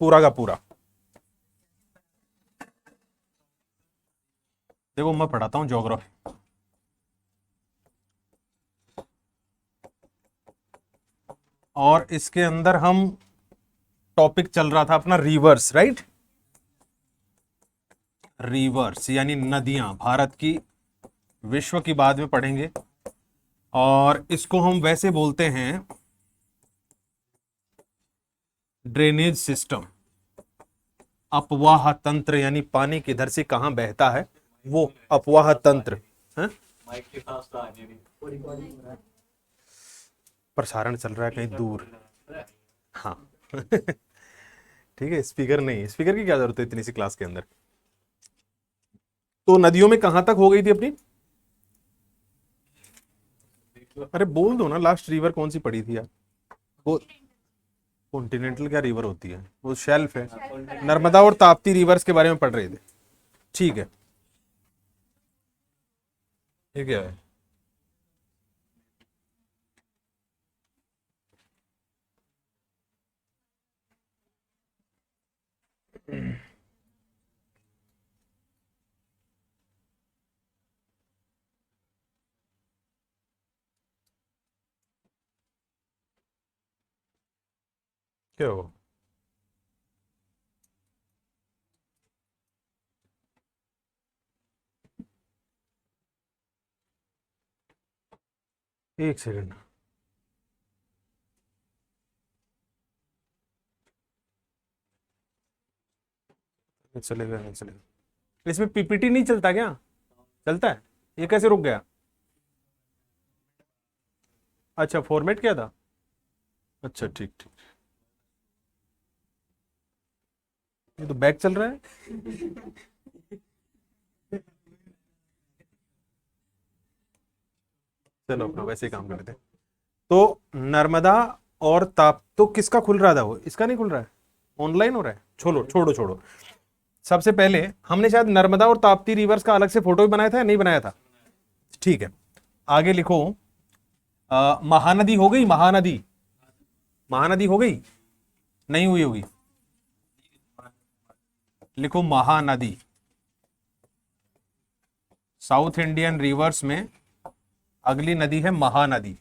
पूरा का पूरा। देखो मैं पढ़ाता हूँ ज्योग्राफी, और इसके अंदर हम टॉपिक चल रहा था अपना रिवर्स, राइट। रिवर्स यानी नदियां, भारत की, विश्व की बाद में पढ़ेंगे। और इसको हम वैसे बोलते हैं ड्रेनेज सिस्टम, अपवाह तंत्र, यानी पानी किधर से कहां बहता है वो अपवाह तंत्र है। प्रसारण चल रहा है कहीं दूर, हाँ। ठीक है, स्पीकर नहीं, स्पीकर की क्या जरूरत है इतनी सी क्लास के अंदर। तो नदियों में कहां तक हो गई थी अपनी? अरे बोल दो ना, लास्ट रिवर कौन सी पड़ी थी यार वो। कॉन्टिनेंटल क्या रिवर होती है, वो शेल्फ है। नर्मदा और ताप्ती रिवर्स के बारे में पढ़ रहे थे, ठीक है। ये क्या है? क्या हो? एक सेकंड, चलेगा नहीं चलेगा? इसमें पीपीटी नहीं चलता क्या? चलता है, ये कैसे रुक गया? अच्छा, फॉर्मेट क्या था? अच्छा ठीक ठीक। ये तो बैक चल रहा है। चलो अपना वैसे ही काम करते हैं। तो नर्मदा और ताप, तो किसका खुल रहा था वो, इसका नहीं खुल रहा है, ऑनलाइन हो रहा है। छोड़ो छोड़ो छोड़ो, सबसे पहले हमने शायद नर्मदा और ताप्ती रिवर्स का अलग से फोटो भी बनाया था या नहीं बनाया था? ठीक है, आगे लिखो। महानदी हो गई, महानदी, महानदी हो गई, नहीं हुई होगी। लिखो महानदी। साउथ इंडियन रिवर्स में अगली नदी है महानदी।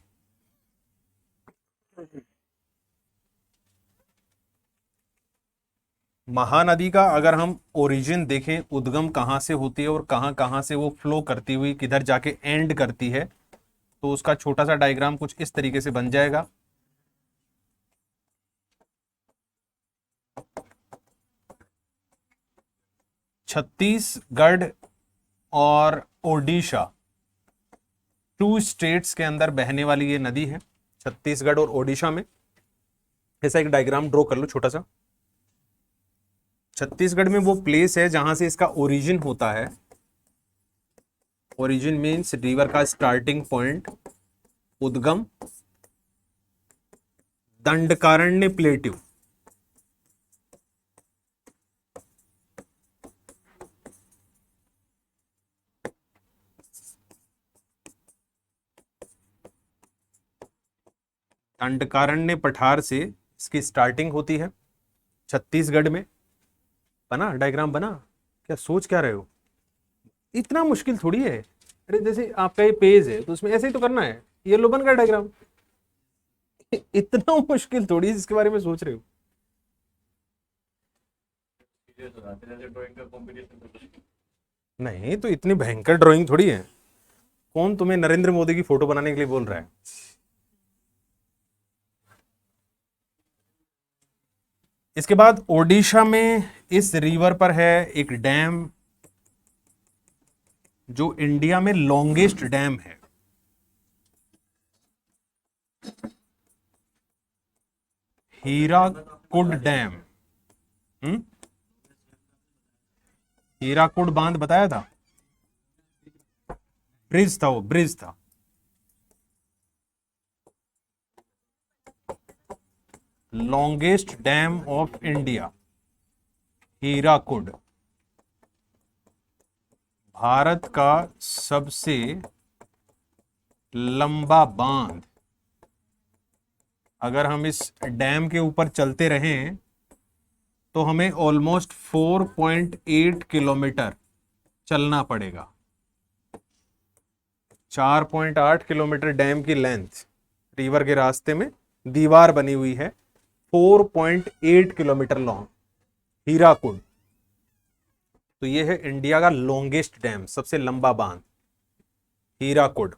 महानदी का अगर हम ओरिजिन देखें, उद्गम कहां से होती है और कहां कहां से वो फ्लो करती हुई किधर जाके एंड करती है, तो उसका छोटा सा डायग्राम कुछ इस तरीके से बन जाएगा। छत्तीसगढ़ और ओडिशा, टू स्टेट्स के अंदर बहने वाली ये नदी है, छत्तीसगढ़ और ओडिशा में। ऐसा एक डायग्राम ड्रॉ कर लो छोटा सा। छत्तीसगढ़ में वो प्लेस है जहां से इसका ओरिजिन होता है। ओरिजिन मीन्स रिवर का स्टार्टिंग पॉइंट, उद्गम दंडकारण्य प्लेट्यू। दंडकारण्य पठार से इसकी स्टार्टिंग होती है छत्तीसगढ़ में। बना डायग्राम, बना? क्या सोच क्या रहे हो, इतना मुश्किल थोड़ी है। अरे जैसे आपका ये पेज है तो उसमें ऐसे ही तो करना है, ये लो बन गया डायग्राम। इतना मुश्किल थोड़ी है जिसके बारे में सोच रहे हो। नहीं तो इतनी भयंकर ड्राइंग थोड़ी है। कौन तुम्हें नरेंद्र मोदी की फोटो बनाने के लिए बोल रहा है? इसके बाद ओडिशा में इस रिवर पर है एक डैम, जो इंडिया में लॉन्गेस्ट डैम है। हीराकुड डैम। हम्म, हीराकुड बांध बताया था, ब्रिज था, वो ब्रिज था। Longest dam of India, Hirakud, Bharat का सबसे लंबा बांध। अगर हम इस डैम के ऊपर चलते रहें तो हमें ऑलमोस्ट 4.8 किलोमीटर चलना पड़ेगा। 4.8 किलोमीटर डैम की लेंथ, रिवर के रास्ते में दीवार बनी हुई है 4.8 किलोमीटर लॉन्ग, हीराकुड। तो ये है इंडिया का लॉन्गेस्ट डैम, सबसे लंबा बांध, हीराकुड।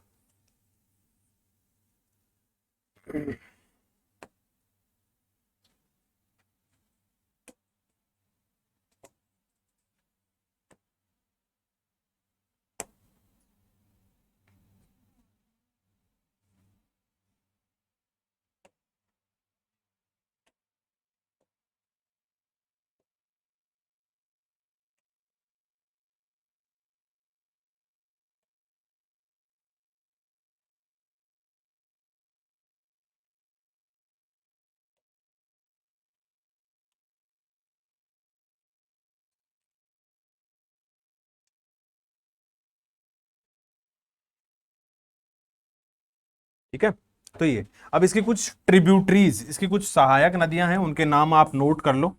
ठीक है, तो ये अब इसकी कुछ ट्रिब्यूटरीज, इसकी कुछ सहायक नदियां हैं, उनके नाम आप नोट कर लो।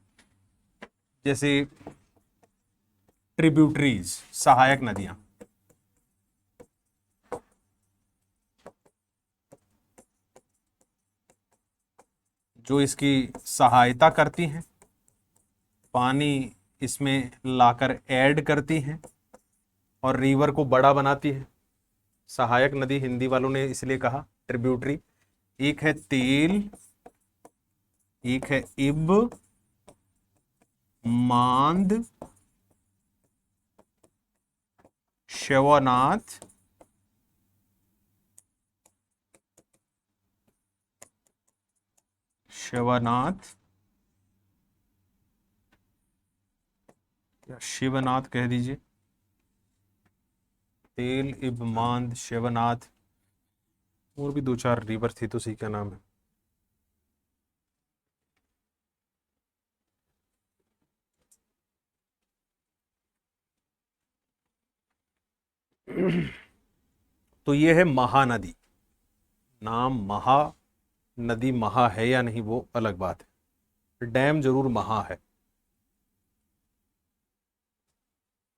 जैसे ट्रिब्यूटरीज, सहायक नदियां, जो इसकी सहायता करती हैं, पानी इसमें लाकर ऐड करती हैं और रिवर को बड़ा बनाती है। सहायक नदी हिंदी वालों ने इसलिए कहा ट्रिब्यूटरी। एक है तेल, एक है इब, मांद, शिवनाथ, शिवनाथ या शिवनाथ कह दीजिए। तेल, इब, मांद, शिवनाथ, और भी दो चार रिवर थी तो उसी का नाम है। तो ये है महानदी। नाम महा, नदी महा है या नहीं वो अलग बात है, डैम जरूर महा है।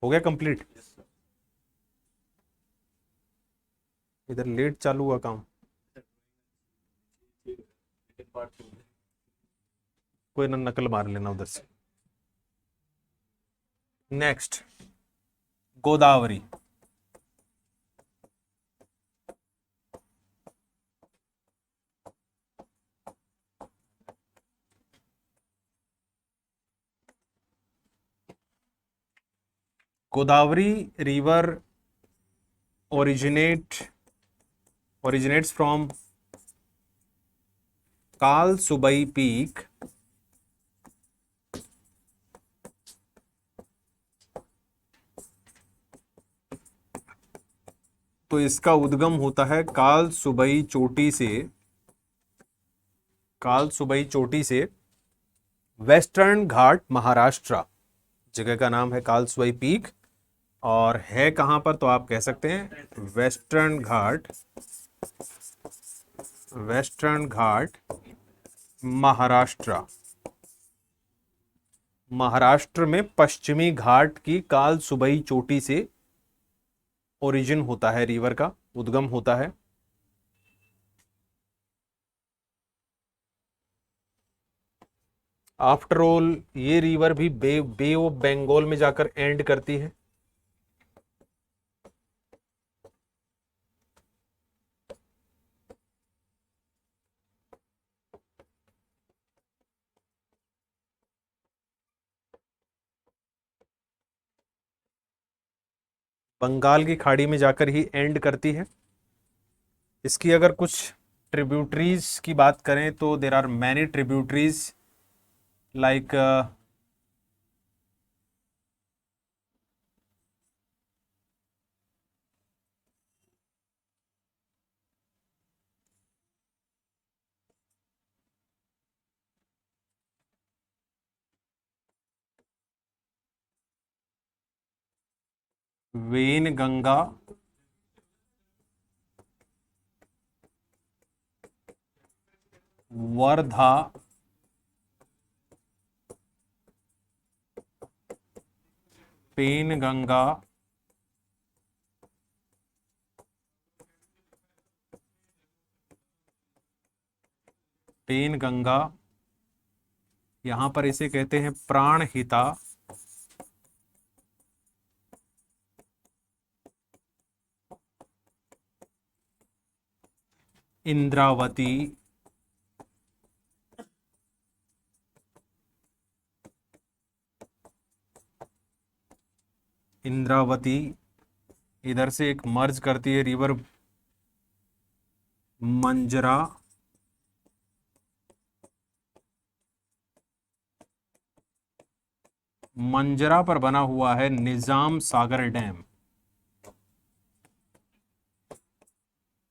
हो गया कंप्लीट। इधर लेट चालू हुआ काम, कोई ना नकल मार लेना उधर से। Next, Godavari. Godavari river originates from काल सुबई पीक तो इसका उद्गम होता है काल सुबई चोटी से, काल सुबई चोटी से वेस्टर्न घाट महाराष्ट्र। जगह का नाम है काल सुबई पीक और है कहां पर, तो आप कह सकते हैं वेस्टर्न घाट, वेस्टर्न घाट महाराष्ट्र। महाराष्ट्र में पश्चिमी घाट की काल सुबई चोटी से ओरिजिन होता है, रिवर का उद्गम होता है। आफ्टर ऑल ये रिवर भी बे ऑफ बंगाल में जाकर एंड करती है। बंगाल की खाड़ी में जाकर ही एंड करती है। इसकी अगर कुछ ट्रिब्यूटरीज की बात करें तो there are many tributaries like Wainganga, Wardha, Penganga Penganga, यहां पर इसे कहते हैं प्राणहिता, इंद्रावती, इंद्रावती, इधर से एक मर्ज करती है रिवर मंजरा, मंजरा पर बना हुआ है निजाम सागर डैम,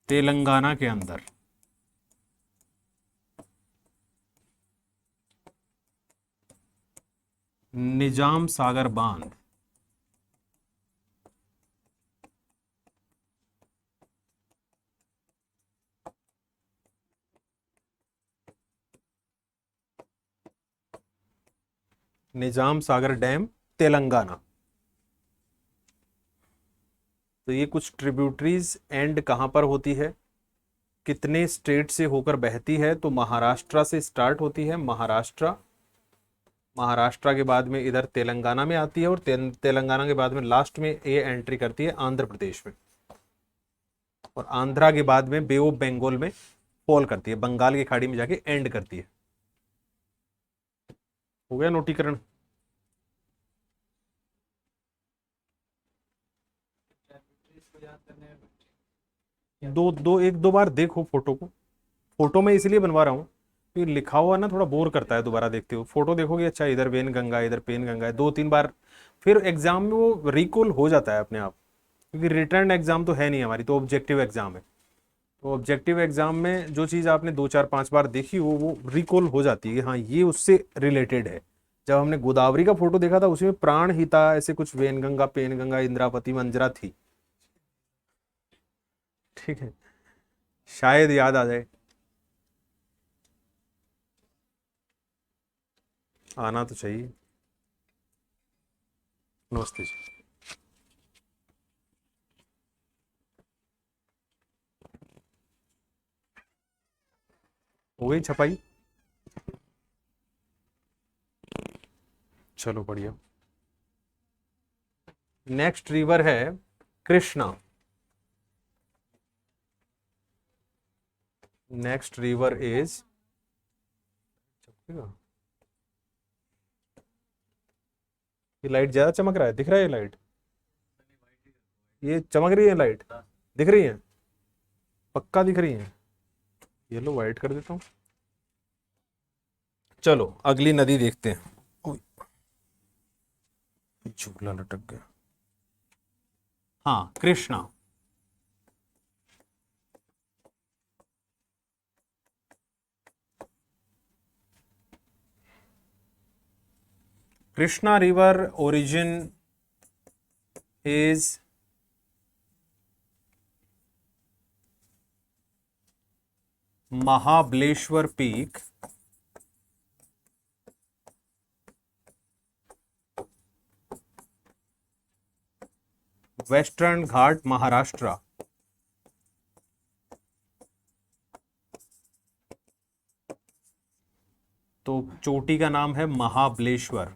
तेलंगाना के अंदर। निजाम सागर बांध, निजाम सागर डैम, तेलंगाना। तो ये कुछ ट्रिब्यूटरीज एंड कहां पर होती है, कितने स्टेट से होकर बहती है? तो महाराष्ट्र से स्टार्ट होती है, महाराष्ट्र, महाराष्ट्र के बाद में इधर तेलंगाना में आती है, और तेलंगाना के बाद में लास्ट में ये एंट्री करती है आंध्र प्रदेश में, और आंध्रा के बाद में बे ऑफ बंगाल में फॉल करती है, बंगाल की खाड़ी में जाके एंड करती है। हो गया नोटीकरण? दो दो एक दो बार देखो फोटो को, फोटो में इसलिए बनवा रहा हूँ कि लिखा हुआ ना थोड़ा बोर करता है दोबारा देखते हो, फोटो देखोगे अच्छा इधर वेन गंगा इधर पेन गंगा है, दो तीन बार फिर एग्जाम में वो रिकॉल हो जाता है अपने आप, क्योंकि रिटर्न एग्जाम तो है नहीं हमारी, तो ऑब्जेक्टिव एग्जाम है। तो ऑब्जेक्टिव एग्जाम में जो चीज़ आपने दो चार पांच बार देखी वो रिकॉल हो जाती है कि हाँ ये उससे रिलेटेड है। जब हमने गोदावरी का फोटो देखा था उसमें प्राणहिता ऐसे कुछ वेनगंगा पेनगंगा इंद्रावती मंजरा थी, ठीक है, शायद याद आ जाए, आना तो चाहिए। नमस्ते जी। हो गई छपाई? चलो बढ़िया। नेक्स्ट रिवर है कृष्णा। नेक्स्ट रिवर इज, ये लाइट ज्यादा चमक रहा है, दिख रहा है ये लाइट, ये चमक रही है लाइट, दिख रही है, पक्का दिख रही है? ये लो वाइट कर देता हूँ। चलो अगली नदी देखते हैं। ओए, झूला लटक गया। हाँ Krishna. Krishna river origin is Mahabaleshwar peak, western Ghat Maharashtra. तो चोटी का नाम है महाबलेश्वर,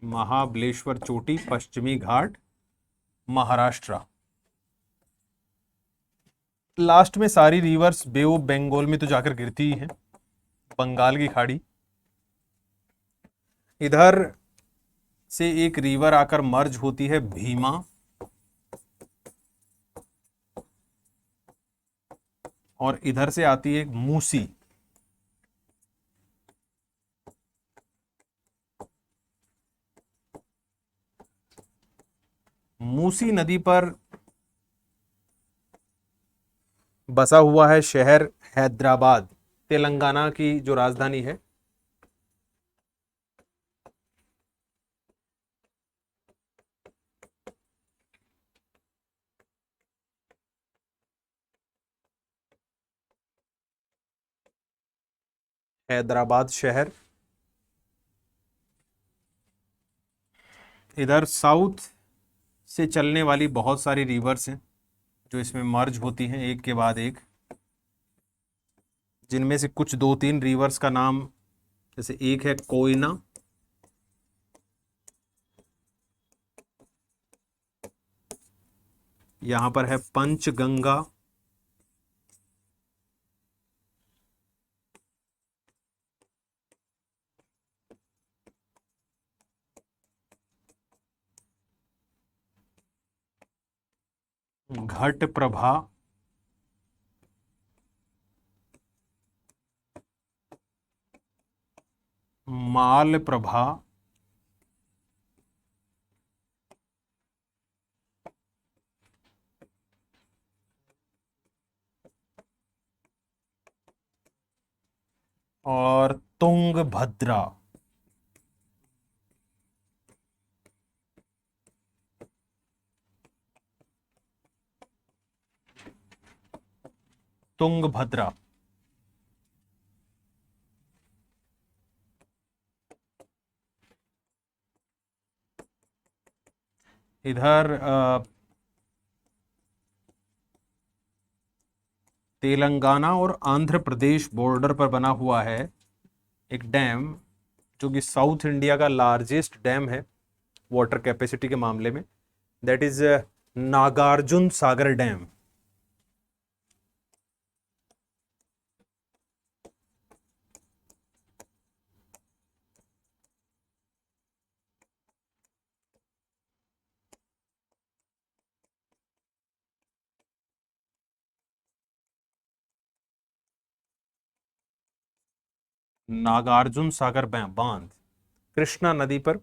महाबलेश्वर चोटी, पश्चिमी घाट महाराष्ट्र। लास्ट में सारी रिवर्स बे ऑफ बंगाल में तो जाकर गिरती ही है, बंगाल की खाड़ी। इधर से एक रिवर आकर मर्ज होती है भीमा, और इधर से आती है मूसी। मूसी नदी पर बसा हुआ है शहर हैदराबाद, तेलंगाना की जो राजधानी है। हैदराबाद शहर। इधर साउथ से चलने वाली बहुत सारी रिवर्स हैं जो इसमें मर्ज होती हैं एक के बाद एक, जिनमें से कुछ दो तीन रिवर्स का नाम, जैसे एक है कोयना, यहां पर है पंचगंगा, घट प्रभा, माल प्रभा, और तुंगभद्रा। तुंगभद्रा। इधर तेलंगाना और आंध्र प्रदेश बॉर्डर पर बना हुआ है एक डैम, जो कि साउथ इंडिया का लार्जेस्ट डैम है वाटर कैपेसिटी के मामले में, that is Nagarjuna Sagar dam. Nagarjuna Sagar बांध कृष्णा नदी पर,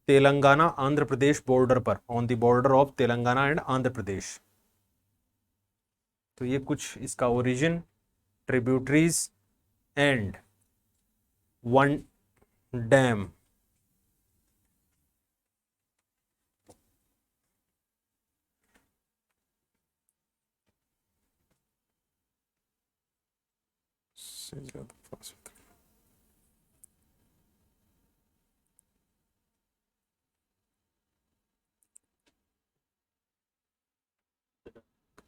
तेलंगाना आंध्र प्रदेश बॉर्डर पर, on the border of Telangana and Andhra Pradesh. तो ये कुछ इसका origin, tributaries and one dam. से ज्यादा फास्ट।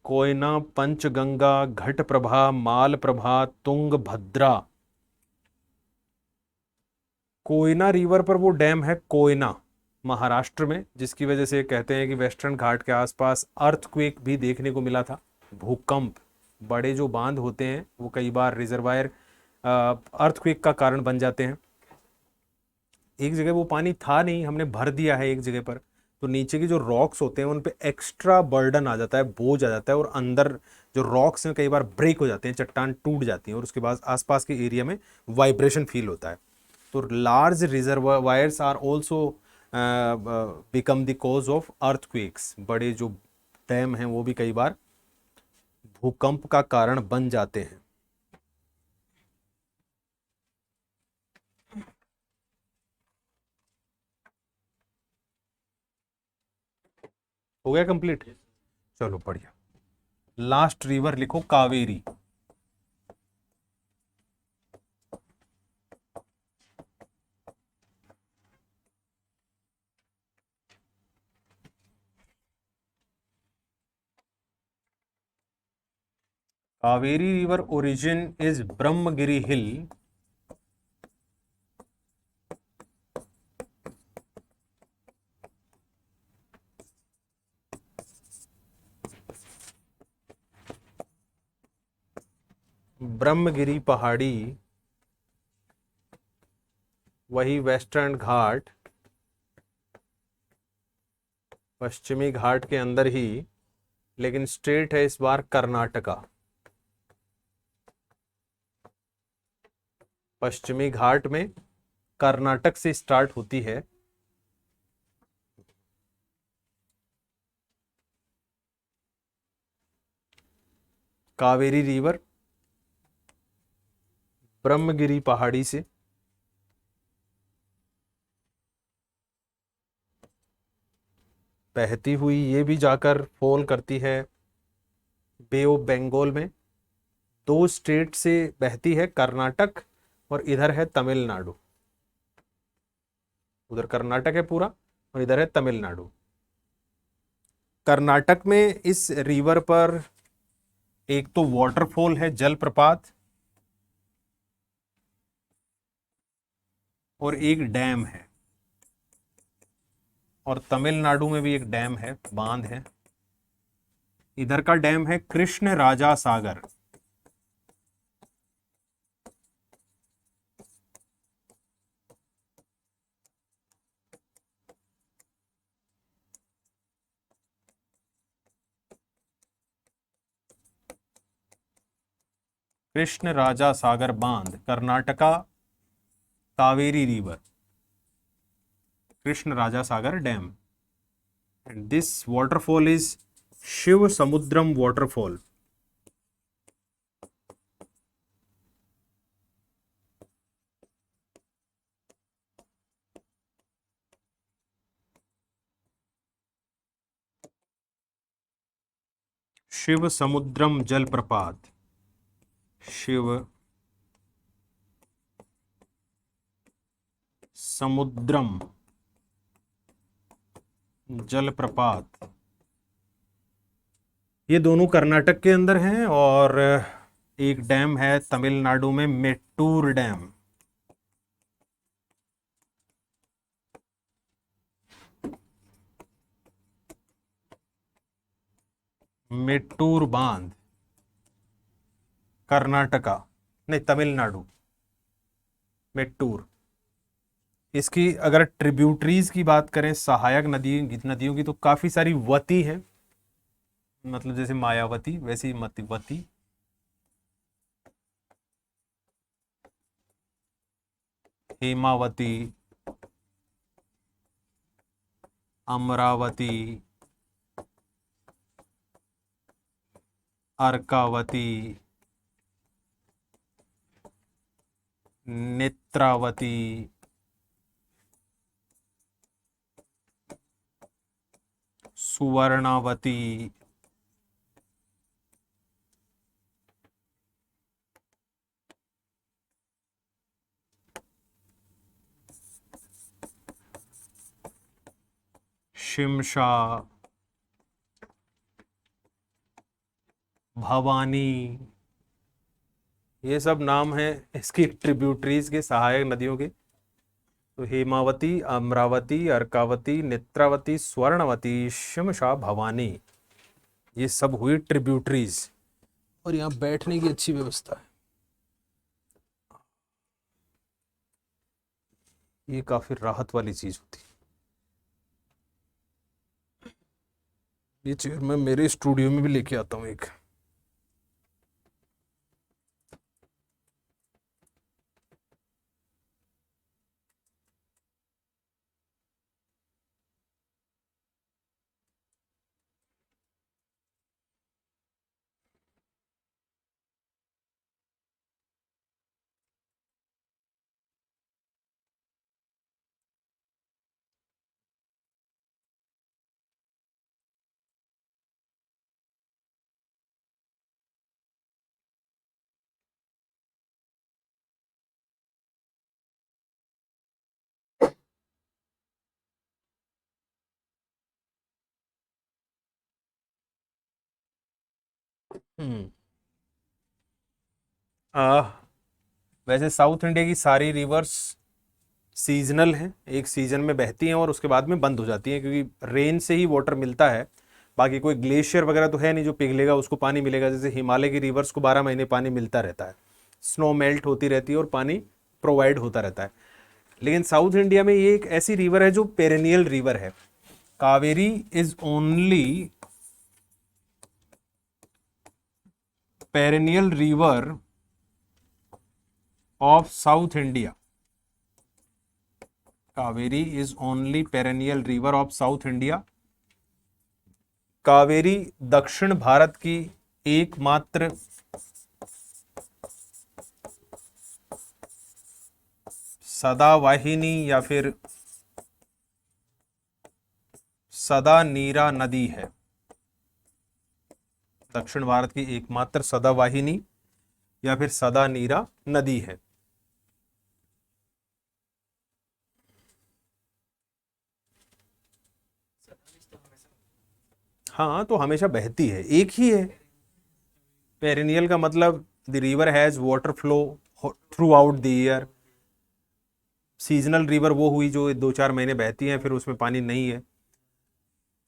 कोयना, पंचगंगा, घटप्रभा, मालप्रभा, तुंगभद्रा। कोयना रिवर पर वो डैम है कोयना, महाराष्ट्र में, जिसकी वजह से कहते हैं कि वेस्टर्न घाट के आसपास अर्थक्वेक भी देखने को मिला था, भूकंप। बड़े जो बांध होते हैं वो कई बार रिजर्वायर अर्थक्वेक का कारण बन जाते हैं। एक जगह वो पानी था नहीं, हमने भर दिया है एक जगह पर, तो नीचे की जो रॉक्स होते हैं उन पे एक्स्ट्रा बर्डन आ जाता है, बोझ आ जाता है, और अंदर जो रॉक्स हैं कई बार ब्रेक हो जाते हैं, चट्टान टूट जाती है, और उसके बाद आसपास के एरिया में वाइब्रेशन फील होता है। तो large reservoirs are also become the cause of earthquakes. बड़े जो डैम हैं वो भी कई बार भूकंप का कारण बन जाते हैं। हो गया कंप्लीट? चलो बढ़िया। लास्ट रिवर लिखो Kaveri. Kaveri river origin is Brahmagiri hill, Brahmagiri पहाड़ी, वही वेस्टर्न घाट, पश्चिमी घाट के अंदर ही, लेकिन स्टेट है इस बार कर्नाटका। पश्चिमी घाट में कर्नाटक से स्टार्ट होती है। कावेरी रिवर ब्रह्मगिरी पहाड़ी से बहती हुई ये भी जाकर फॉल करती है बे ऑफ बंगाल में। दो स्टेट से बहती है, कर्नाटक और इधर है तमिलनाडु। उधर कर्नाटक है पूरा और इधर है तमिलनाडु। कर्नाटक में इस रिवर पर एक तो वाटरफॉल है, जलप्रपात, और एक डैम है। और तमिलनाडु में भी एक डैम है, बांध है। इधर का डैम है कृष्ण राजा सागर। कृष्ण राजा सागर बांध, Karnataka, Kaveri river, Krishna Raja Sagar dam. And this waterfall is Shiva Samudram waterfall. Shiva Samudram जलप्रपात, शिव समुद्रम जलप्रपात। ये दोनों कर्नाटक के अंदर हैं और एक डैम है तमिलनाडु में, मेट्टूर डैम। मेट्टूर बांध, कर्नाटका, नहीं तमिलनाडु, मेट्टूर। इसकी अगर ट्रिब्यूटरीज की बात करें, सहायक नदियों की, तो काफी सारी वती हैं, मतलब जैसे मायावती वैसी वती, हेमावती, अमरावती, अर्कावती, नेत्रावती, सुवर्णावती, शिमशा, भवानी, ये सब नाम है इसकी ट्रिब्यूटरीज के, सहायक नदियों के। तो हेमावती, अमरावती, अर्कावती, नेत्रावती, स्वर्णवती, शिमशा, भवानी, ये सब हुई ट्रिब्यूटरीज। और यहाँ बैठने की अच्छी व्यवस्था है, ये काफी राहत वाली चीज होती है। ये चेयर मैं मेरे स्टूडियो में भी लेके आता हूँ एक। हम्म आ वैसे साउथ इंडिया की सारी रिवर्स सीजनल हैं, एक सीजन में बहती हैं और उसके बाद में बंद हो जाती हैं, क्योंकि रेन से ही वाटर मिलता है। बाकी कोई ग्लेशियर वगैरह तो है नहीं जो पिघलेगा उसको पानी मिलेगा। जैसे हिमालय की रिवर्स को 12 महीने पानी मिलता रहता है, स्नो मेल्ट होती रहती है और पानी प्रोवाइड होता रहता है। लेकिन साउथ इंडिया में ये एक ऐसी रिवर है जो पेरेनियल रिवर है। Kaveri is only perennial river of south India. Kaveri is only perennial river of south India. Kaveri दक्षिण भारत की एकमात्र सदावाहिनी या फिर सदा नीरा नदी है। दक्षिण भारत की एकमात्र सदावाहिनी या फिर सदा नीरा नदी है। हाँ, तो हमेशा बहती है, एक ही है। पेरिनियल का मतलब the river has water flow through out the year. Seasonal river वो हुई जो 2-4 महीने बहती है, फिर उसमें पानी नहीं है।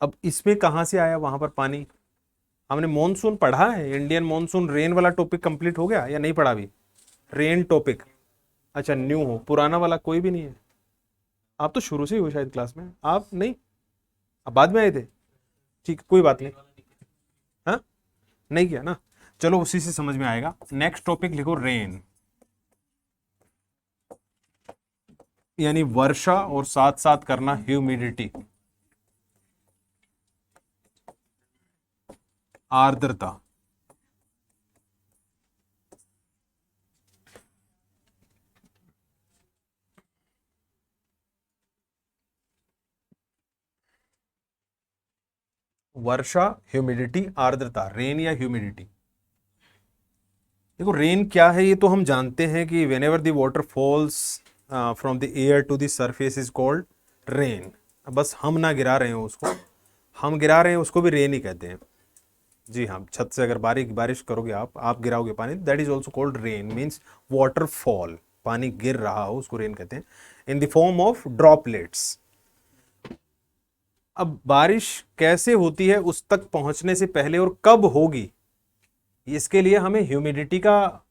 अब इसमें कहाँ से आया वहां पर पानी? हमने मॉनसून पढ़ा है, इंडियन मॉनसून रेन वाला टॉपिक कंप्लीट हो गया या नहीं पढ़ा अभी? रेन टॉपिक, अच्छा न्यू हो, पुराना वाला कोई भी नहीं है। आप तो शुरू से ही हो शायद क्लास में, आप नहीं, आप बाद में आए थे। ठीक, कोई बात नहीं। हाँ, नहीं किया ना, चलो उसी से समझ में आएगा। नेक्स्ट टॉपिक लिखो, रेन, यानी वर्षा, और साथ साथ करना ह्यूमिडिटी, आर्द्रता। वर्षा, ह्यूमिडिटी, आर्द्रता, रेन या ह्यूमिडिटी। देखो रेन क्या है ये तो हम जानते हैं कि whenever the water falls from the air to the surface is called rain. बस हम ना गिरा रहे हो उसको, हम गिरा रहे हैं उसको भी रेन ही कहते हैं। जी हाँ, छत से अगर बारिश बारिश करोगे आप गिराओगे पानी, that is also called rain, means water fall, पानी गिर रहा हो उसको रेन कहते हैं, in the form of droplets. अब बारिश कैसे होती है उस तक पहुंचने से पहले और कब होगी, इसके लिए हमें ह्यूमिडिटी का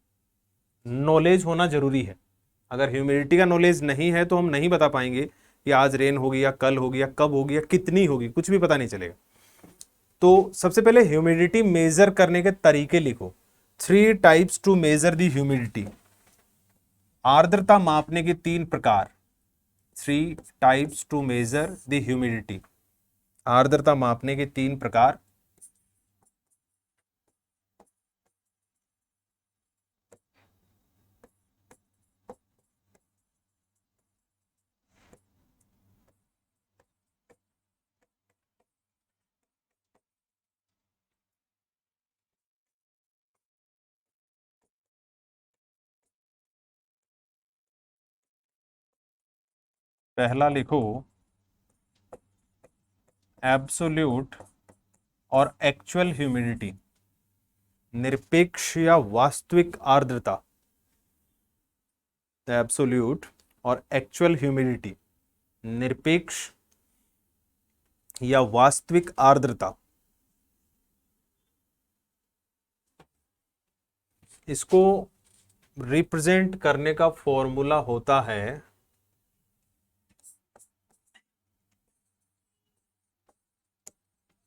नॉलेज होना जरूरी है। अगर ह्यूमिडिटी का नॉलेज नहीं है तो हम नहीं बता पाएंगे कि आज रेन होगी या कल होगी या कब होगी या कितनी होगी, कुछ भी पता नहीं चलेगा। तो सबसे पहले ह्यूमिडिटी मेजर करने के तरीके लिखो। 3 types to measure the humidity. आर्द्रता मापने के 3 प्रकार। 3 types to measure the humidity. आर्द्रता मापने के 3 प्रकार। पहला लिखो एब्सोल्यूट और एक्चुअल ह्यूमिडिटी, निरपेक्ष या वास्तविक आर्द्रता। एब्सोल्यूट और एक्चुअल ह्यूमिडिटी, निरपेक्ष या वास्तविक आर्द्रता। इसको रिप्रेजेंट करने का फॉर्मूला होता है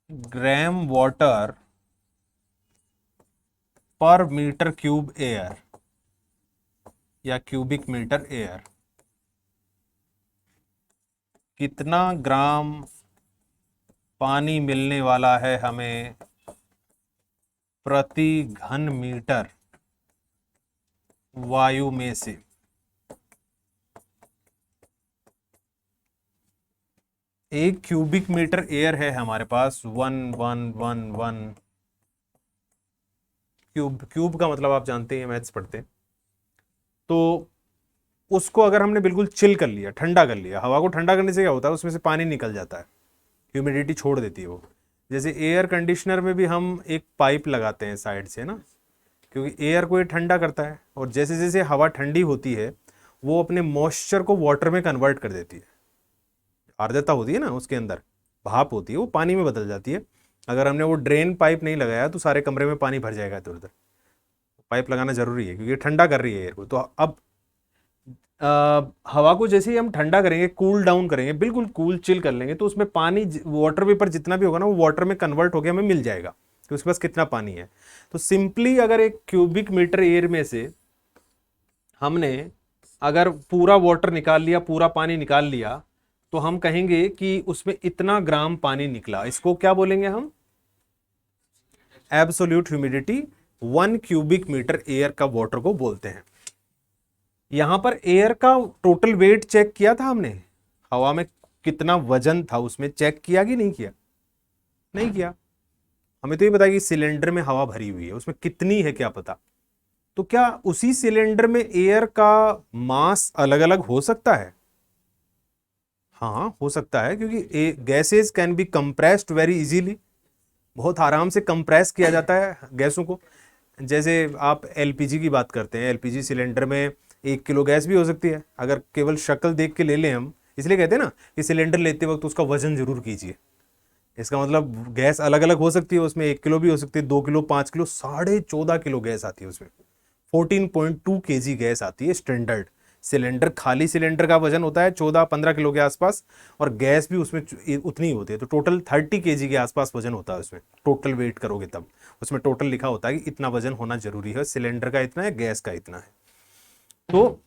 ग्राम वाटर पर मीटर क्यूब एयर या क्यूबिक मीटर एयर। कितना ग्राम पानी मिलने वाला है हमें प्रति घन मीटर वायु में से। एक क्यूबिक मीटर एयर है हमारे पास 1111 क्यूब। क्यूब का मतलब आप जानते हैं, मैथ्स पढ़ते हैं। तो उसको अगर हमने बिल्कुल चिल कर लिया, ठंडा कर लिया, हवा को ठंडा करने से क्या होता है, उसमें से पानी निकल जाता है, ह्यूमिडिटी छोड़ देती है वो। जैसे एयर कंडीशनर में भी हम एक पाइप लगाते हैं साइड से ना, क्योंकि एयर को ये ठंडा करता है, और जैसे जैसे हवा ठंडी होती है वो अपने मॉइस्चर को वाटर में कन्वर्ट कर देती है। आर्द्रता होती है ना उसके अंदर, भाप होती है, वो पानी में बदल जाती है। अगर हमने वो ड्रेन पाइप नहीं लगाया तो सारे कमरे में पानी भर जाएगा इधर उधर। पाइप लगाना जरूरी है क्योंकि ये ठंडा कर रही है एयर को। तो अब हवा को जैसे ही हम ठंडा करेंगे, कूल डाउन करेंगे, बिल्कुल कूल चिल कर लेंगे, तो उसमें पानी, वाटर वेपर जितना भी होगा ना, वो वाटर में कन्वर्ट होकर हमें मिल जाएगा कि उसके पास कितना पानी है। तो सिंपली अगर एक क्यूबिक मीटर एयर में से हमने अगर पूरा वाटर निकाल लिया, पूरा पानी निकाल लिया, तो हम कहेंगे कि उसमें इतना ग्राम पानी निकला। इसको क्या बोलेंगे हम? Absolute humidity 1 cubic metre air का वाटर को बोलते हैं। यहां पर एयर का टोटल वेट चेक किया था हमने, हवा में कितना वजन था उसमें चेक किया कि नहीं किया? नहीं किया। हमें तो ये पता कि सिलेंडर में हवा भरी हुई है, उसमें कितनी है क्या पता। तो क्या उसी सिलेंडर में एयर का मास अलग अलग हो सकता है? हाँ हो सकता है, क्योंकि gases can be compressed very easily. बहुत आराम से कंप्रेस किया जाता है गैसों को। जैसे आप एलपीजी की बात करते हैं, एलपीजी सिलेंडर में 1 किलो गैस भी हो सकती है। अगर केवल शक्ल देख के ले लें हम, इसलिए कहते हैं ना कि सिलेंडर लेते वक्त उसका वजन जरूर कीजिए। इसका मतलब गैस अलग अलग हो सकती है, उसमें 1 किलो भी हो सकती है, 2 किलो, 5 किलो, 14.5 किलो गैस आती है उसमें। 14.2 kg गैस आती है स्टैंडर्ड सिलेंडर। खाली सिलेंडर का वजन होता है 14-15 किलो के आसपास, और गैस भी उसमें उतनी ही होती है। तो टोटल 30 kg के आसपास वजन होता है उसमें। टोटल वेट करोगे तब उसमें टोटल लिखा होता है कि इतना वजन होना जरूरी है, सिलेंडर का इतना है, गैस का इतना है। तो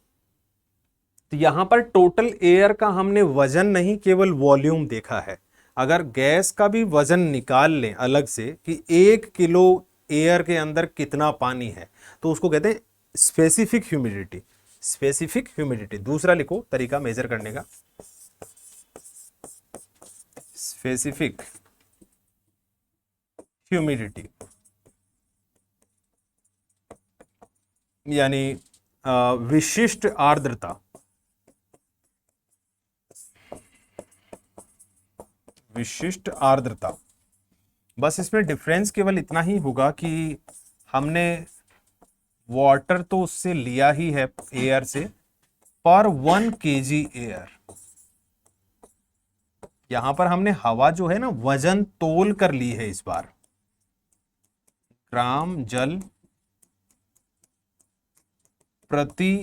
यहां पर टोटल एयर का हमने वजन नहीं, केवल वॉल्यूम देखा है। अगर गैस का भी वजन निकाल लें अलग से कि 1 किलो एयर के अंदर कितना पानी है, तो उसको कहते हैं स्पेसिफिक ह्यूमिडिटी। स्पेसिफिक ह्यूमिडिटी दूसरा लिखो तरीका मेजर करने का, स्पेसिफिक ह्यूमिडिटी यानी विशिष्ट आर्द्रता। विशिष्ट आर्द्रता, बस इसमें डिफरेंस केवल इतना ही होगा कि हमने वाटर तो उससे लिया ही है एयर से, पर 1 kg एयर। यहां पर हमने हवा जो है ना वजन तोल कर ली है इस बार। ग्राम जल प्रति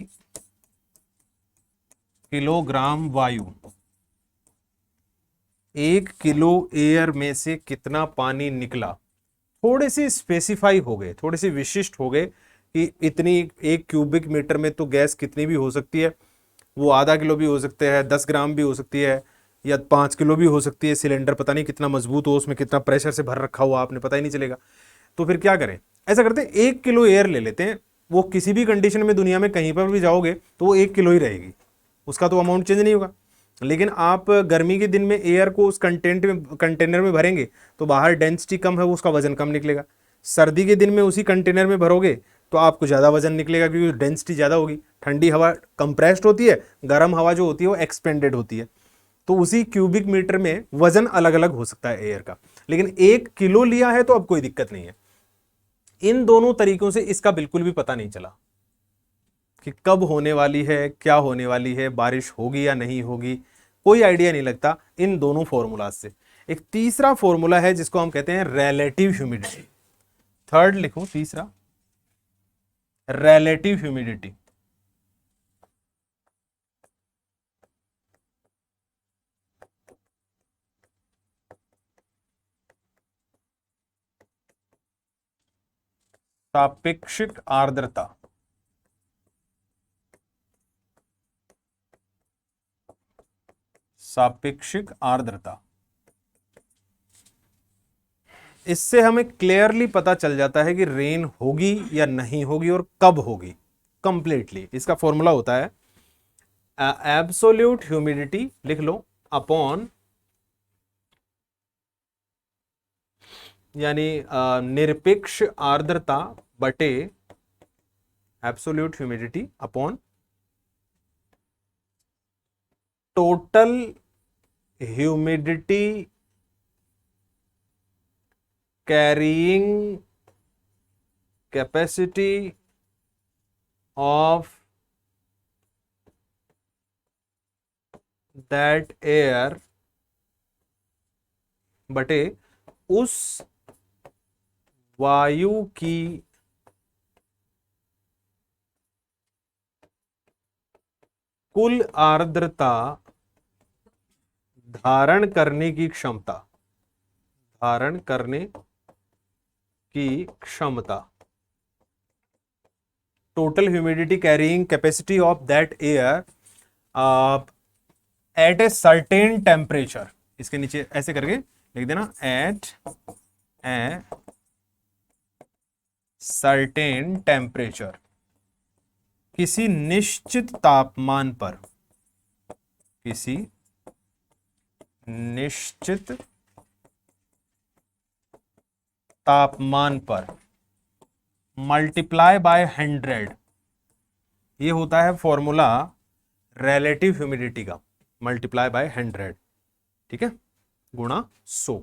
किलोग्राम वायु। 1 किलो एयर में से कितना पानी निकला। थोड़े से स्पेसिफाई हो गए, थोड़े से विशिष्ट हो गए कि इतनी 1 क्यूबिक मीटर में तो गैस कितनी भी हो सकती है। वो आधा किलो भी हो सकते हैं, 10 ग्राम भी हो सकती है, या 5 किलो भी हो सकती है। सिलेंडर पता नहीं कितना मजबूत हो, उसमें कितना प्रेशर से भर रखा हुआ आपने पता ही नहीं चलेगा। तो फिर क्या करें, ऐसा करते हैं 1 किलो एयर ले लेते हैं। वो किसी भी कंडीशन में दुनिया में कहीं पर भी जाओगे तो वो 1 किलो ही रहेगी, उसका तो अमाउंट चेंज नहीं होगा। लेकिन आप गर्मी के दिन में एयर को उस कंटेनर में भरेंगे तो बाहर डेंसिटी कम है, उसका वजन कम निकलेगा। सर्दी के दिन में उसी कंटेनर में भरोगे तो आपको ज़्यादा वजन निकलेगा, क्योंकि डेंसिटी ज़्यादा होगी। ठंडी हवा कंप्रेस्ड होती है, गर्म हवा जो होती है वो एक्सपेंडेड होती है। तो उसी क्यूबिक मीटर में वजन अलग अलग हो सकता है एयर का, लेकिन 1 किलो लिया है तो अब कोई दिक्कत नहीं है। इन दोनों तरीकों से इसका बिल्कुल भी पता नहीं चला कि कब होने वाली है, क्या होने वाली है, बारिश होगी या नहीं होगी, कोई आइडिया नहीं लगता इन दोनों फॉर्मूला से। एक तीसरा फॉर्मूला है जिसको हम कहते हैं रिलेटिव ह्यूमिडिटी। थर्ड लिखो तीसरा, रिलेटिव ह्यूमिडिटी। सापेक्षिक आर्द्रता। सापेक्षिक आर्द्रता, इससे हमें क्लियरली पता चल जाता है कि रेन होगी या नहीं होगी और कब होगी कंप्लीटली। इसका फॉर्मूला होता है एब्सोल्यूट ह्यूमिडिटी, लिख लो, अपॉन यानी निरपेक्ष आर्द्रता बटे absolute humidity upon total humidity carrying capacity of that air बटे उस वायु की कुल आर्द्रता धारण करने की क्षमता। धारण करने की क्षमता, total humidity carrying capacity of that air at a certain temperature. इसके नीचे ऐसे करके लिख देना, एट ए सर्टेन टेम्परेचर, किसी निश्चित तापमान पर, किसी निश्चित तापमान पर, मल्टीप्लाई बाय 100। ये होता है फॉर्मूला रिलेटिव ह्यूमिडिटी का, मल्टीप्लाई बाय 100, ठीक है, गुणा 100।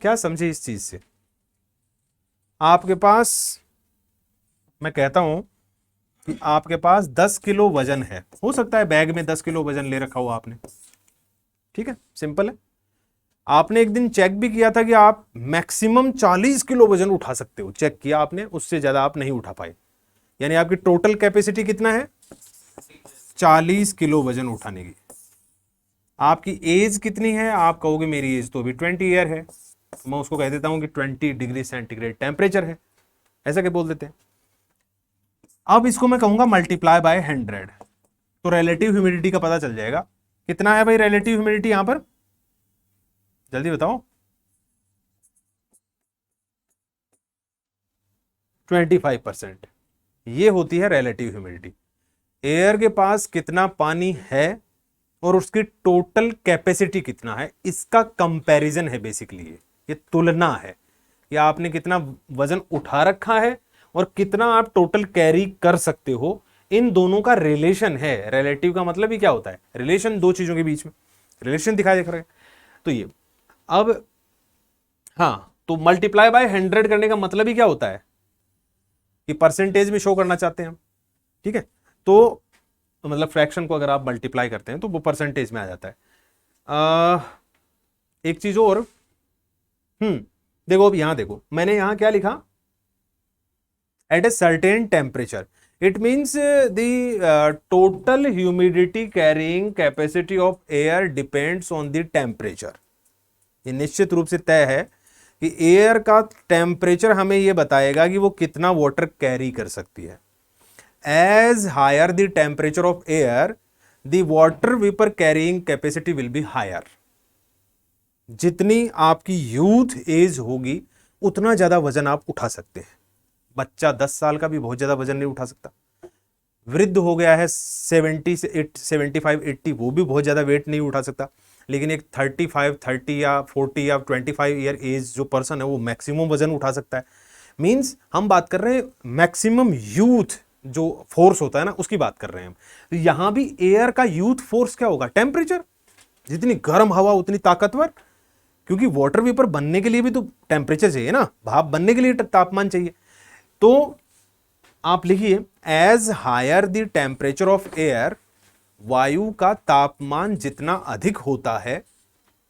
क्या समझे इस चीज से? आपके पास, मैं कहता हूं कि आपके पास 10 किलो वजन है, हो सकता है बैग में 10 किलो वजन ले रखा हो आपने, ठीक है, सिंपल है। आपने एक दिन चेक भी किया था कि आप मैक्सिमम 40 किलो वजन उठा सकते हो, चेक किया आपने, उससे ज्यादा आप नहीं उठा पाए, यानी आपकी टोटल कैपेसिटी कितना है? 40 किलो वजन उठाने की। आपकी एज कितनी है? आप कहोगे मेरी एज तो अभी 20 ईयर है, तो मैं उसको कह देता हूं कि 20 डिग्री सेंटीग्रेड टेम्परेचर है, ऐसा क्या बोल देते हैं। अब इसको मैं कहूंगा मल्टीप्लाई बाय 100, तो रिलेटिव ह्यूमिडिटी का पता चल जाएगा। कितना है भाई रिलेटिव ह्यूमिडिटी यहां पर? जल्दी बताओ। 25%, ये होती है रिलेटिव ह्यूमिडिटी। एयर के पास कितना पानी है और उसकी टोटल कैपेसिटी कितना है, इसका कंपैरिजन है बेसिकली। ये तुलना है कि आपने कितना वजन उठा रखा है और कितना आप टोटल कैरी कर सकते हो, इन दोनों का रिलेशन है। रिलेटिव का मतलब ही क्या होता है? रिलेशन, दो चीजों के बीच में रिलेशन दिखाई देख रहे हैं। तो ये अब, हाँ, तो मल्टीप्लाई बाय 100 करने का मतलब ही क्या होता है कि परसेंटेज में शो करना चाहते हैं हम, ठीक है। तो मतलब फ्रैक्शन को अगर आप मल्टीप्लाई करते हैं तो वो परसेंटेज में आ जाता है। एक चीज और, देखो अब यहां देखो, मैंने यहां क्या लिखा? At a certain temperature, it means the total humidity carrying capacity of air depends on the temperature. ये निश्चित रूप से तय है कि एयर का टेम्परेचर हमें यह बताएगा कि वो कितना वाटर कैरी कर सकती है। As higher the temperature of air, the water vapour carrying capacity will be higher. जितनी आपकी यूथ एज होगी उतना ज्यादा वजन आप उठा सकते हैं। बच्चा 10 साल का भी बहुत ज्यादा वजन नहीं उठा सकता। वृद्ध हो गया है 70 से 75 80, वो भी बहुत ज्यादा वेट नहीं उठा सकता। लेकिन एक 35 30 या 40 या 25 ईयर एज जो पर्सन है वो मैक्सिमम वजन उठा सकता है। मींस हम बात कर रहे हैं मैक्सिमम यूथ जो फोर्स होता है ना, उसकी बात कर रहे हैं हम। तो यहां भी एयर का यूथ फोर्स क्या होगा? टेम्परेचर। जितनी गर्म हवा उतनी ताकतवर, क्योंकि वाटर वेपर बनने के लिए भी तो टेम्परेचर चाहिए ना, भाप बनने के लिए तापमान चाहिए। तो आप लिखिए as higher the temperature of air, वायु का तापमान जितना अधिक होता है,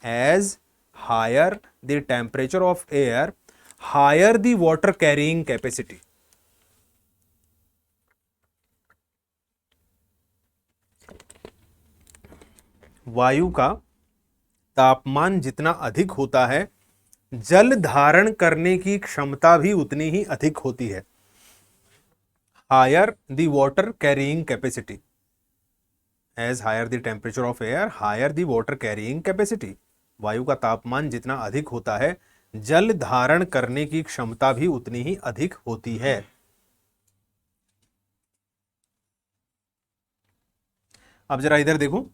as higher the temperature of air, higher the water carrying capacity. वायु का तापमान जितना अधिक होता है, जल धारण करने की क्षमता भी उतनी ही अधिक होती है। Higher the water carrying capacity, as higher the temperature of air, higher the water carrying capacity. वायु का तापमान जितना अधिक होता है, जल धारण करने की क्षमता भी उतनी ही अधिक होती है। अब जरा इधर देखो,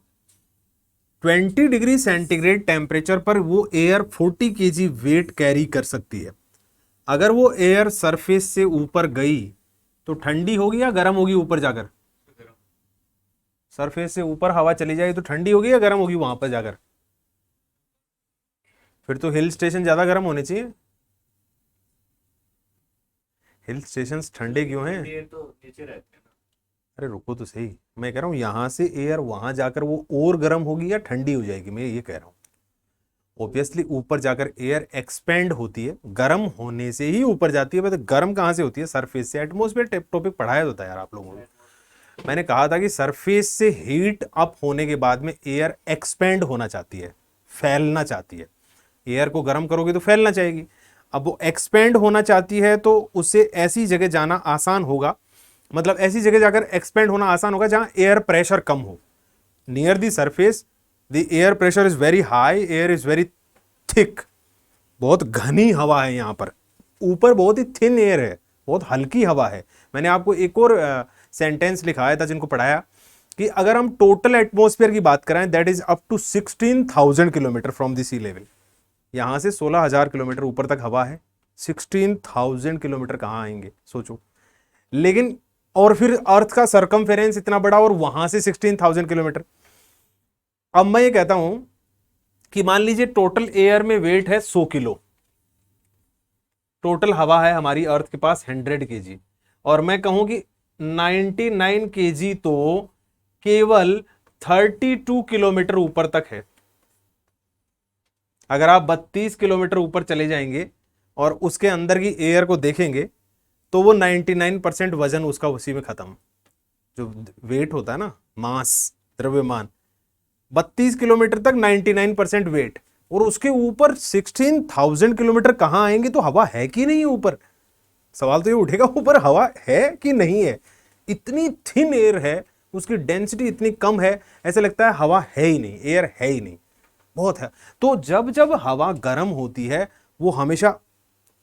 20 डिग्री सेंटीग्रेड टेम्परेचर पर वो एयर 40 केजी वेट कैरी कर सकती है। अगर वो एयर सरफेस से ऊपर गई तो ठंडी होगी या गर्म होगी? ऊपर जाकर सरफेस से ऊपर हवा चली जाए तो ठंडी होगी या गर्म होगी वहां पर जाकर? फिर तो हिल स्टेशन ज्यादा गर्म होने चाहिए। हिल स्टेशन ठंडे क्यों हैं? तो नीचे रहते हैं ना। अरे रुको तो सही, मैं कह रहा हूं यहां से एयर वहां जाकर वो और गर्म होगी या ठंडी हो जाएगी, मैं ये कह रहा हूं। ऑब्वियसली ऊपर जाकर एयर एक्सपेंड होती है, गर्म होने से ही ऊपर जाती है। तो गर्म कहां से होती है? सरफेस से। एटमोस्फेयर टॉपिक पढ़ाया होता है यार आप लोगों को। मैंने कहा था कि सरफेस से हीट अप होने के बाद में एयर एक्सपेंड होना चाहती है, फैलना चाहती है। एयर को गर्म करोगे तो फैलना चाहेगी। अब वो एक्सपेंड होना चाहती है तो उससे ऐसी जगह जाना आसान होगा, मतलब ऐसी जगह जाकर एक्सपेंड होना आसान होगा जहां एयर प्रेशर कम हो। Near the surface the air pressure is very high, air is very thick, बहुत घनी हवा है यहां पर। ऊपर बहुत ही थिन एयर है, बहुत हल्की हवा है। मैंने आपको एक और सेंटेंस लिखाया था जिनको पढ़ाया कि अगर हम टोटल एटमॉस्फेयर की बात करें, that is up to 16,000 kilometre from the sea level. यहां से 16,000 किलोमीटर ऊपर तक हवा है। 16,000 किलोमीटर कहां आएंगे सोचो। लेकिन और फिर अर्थ का सरकमफेरेंस इतना बड़ा और वहां से 16,000 किलोमीटर। अब मैं ये कहता हूं कि मान लीजिए टोटल एयर में वेट है 100 किलो, टोटल हवा है हमारी अर्थ के पास 100 kg, और मैं कहूं कि 99 kg तो केवल 32 किलोमीटर ऊपर तक है। अगर आप 32 किलोमीटर ऊपर चले जाएंगे और उसके अंदर की एयर को देखेंगे तो वो 99% वजन उसका उसी में खत्म। जो वेट होता है ना, मास, द्रव्यमान, 32 किलोमीटर तक 99% वेट, और उसके ऊपर 16,000 किलोमीटर कहां आएंगे? तो हवा है कि नहीं है ऊपर? सवाल तो ये उठेगा, ऊपर हवा है कि नहीं है? इतनी थिन एयर है, उसकी डेंसिटी इतनी कम है, ऐसा लगता है हवा है ही नहीं, एयर है ही नहीं, बहुत है। तो जब जब हवा गर्म होती है वो हमेशा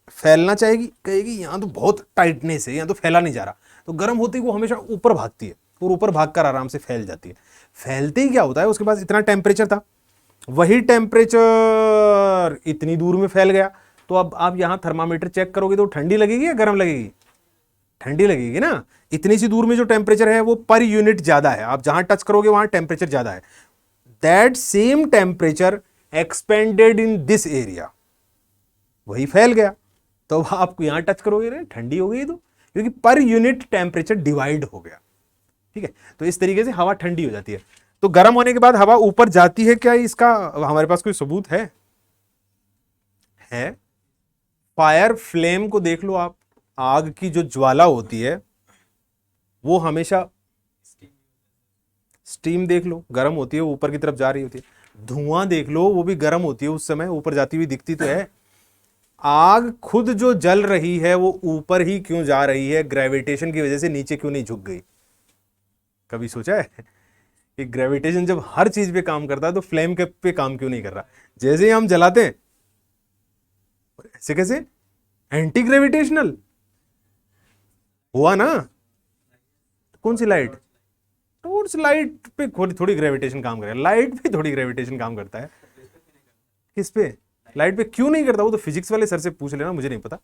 फैलना चाहेगी, कहेगी यहां तो बहुत टाइटनेस है, यहां तो फैला नहीं जा रहा, तो गर्म होती है वो हमेशा ऊपर भागती है और ऊपर भागकर आराम से फैल जाती है। फैलते ही क्या होता है, उसके पास इतना टेम्परेचर था, वही टेम्परेचर इतनी दूर में फैल गया, तो अब आप यहां थर्मामीटर चेक करोगे तो ठंडी लगेगी या गर्म लगेगी? ठंडी लगेगी ना। इतनी सी दूर में जो टेम्परेचर है वो पर यूनिट ज्यादा है, आप जहां टच करोगे वहां टेम्परेचर ज्यादा है। That same temperature expanded in this area, वही फैल गया, तो आप यहां टच करोगे रे ठंडी हो गई, तो क्योंकि पर यूनिट टेम्परेचर डिवाइड हो गया। ठीक है, तो इस तरीके से हवा ठंडी हो जाती है। तो गर्म होने के बाद हवा ऊपर जाती है क्या? इसका हमारे पास कोई सबूत है? फायर फ्लेम को देख लो आप, आग की जो ज्वाला होती है वो हमेशा, स्टीम देख लो गर्म होती है, ऊपर की तरफ जा रही होती है। धुआं देख लो, वो भी गर्म होती है, उस समय ऊपर जाती हुई दिखती तो है। आग खुद जो जल रही है वो ऊपर ही क्यों जा रही है? ग्रेविटेशन की वजह से नीचे क्यों नहीं झुक गई? कभी सोचा है कि ग्रेविटेशन जब हर चीज पे काम करता है तो फ्लेम के पे काम क्यों नहीं कर रहा? जैसे ही हम जलाते हैं, ऐसे कैसे? एंटी ग्रेविटेशनल हुआ ना। कौन सी लाइट? टॉर्च लाइट पे थोड़ी थोड़ी ग्रेविटेशन काम करेगा, लाइट पे थोड़ी ग्रेविटेशन काम करता है। किस पे? लाइट पे क्यों नहीं करता? वो तो फिजिक्स वाले सर से पूछ लेना, मुझे नहीं पता।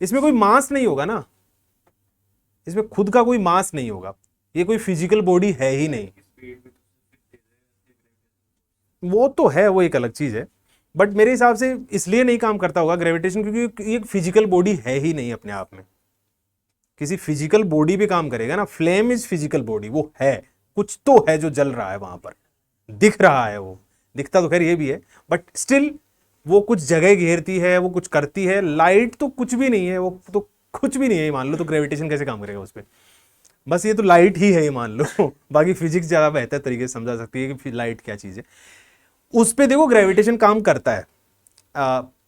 इसमें कोई मास नहीं होगा ना, इसमें खुद का कोई मास नहीं होगा, ये कोई फिजिकल बॉडी है ही नहीं। वो तो है, वो एक अलग चीज है, बट मेरे हिसाब से इसलिए नहीं काम करता होगा ग्रेविटेशन क्योंकि ये फिजिकल बॉडी है ही नहीं अपने आप में। किसी फिजिकल बॉडी पे काम करेगा ना, फ्लेम इज फिजिकल बॉडी, वो है, कुछ तो है जो जल रहा है वहां पर, दिख रहा है, वो दिखता तो खैर ये भी है, बट स्टिल वो कुछ जगह घेरती है, वो कुछ करती है। लाइट तो कुछ भी नहीं है, वो तो कुछ भी नहीं है मान लो, तो ग्रेविटेशन कैसे काम करेगा उस पर? बस ये तो लाइट ही है ये मान लो बाकी फिजिक्स ज्यादा बेहतर तरीके से समझा सकती है कि लाइट क्या चीज है। उस पर देखो ग्रेविटेशन काम करता है।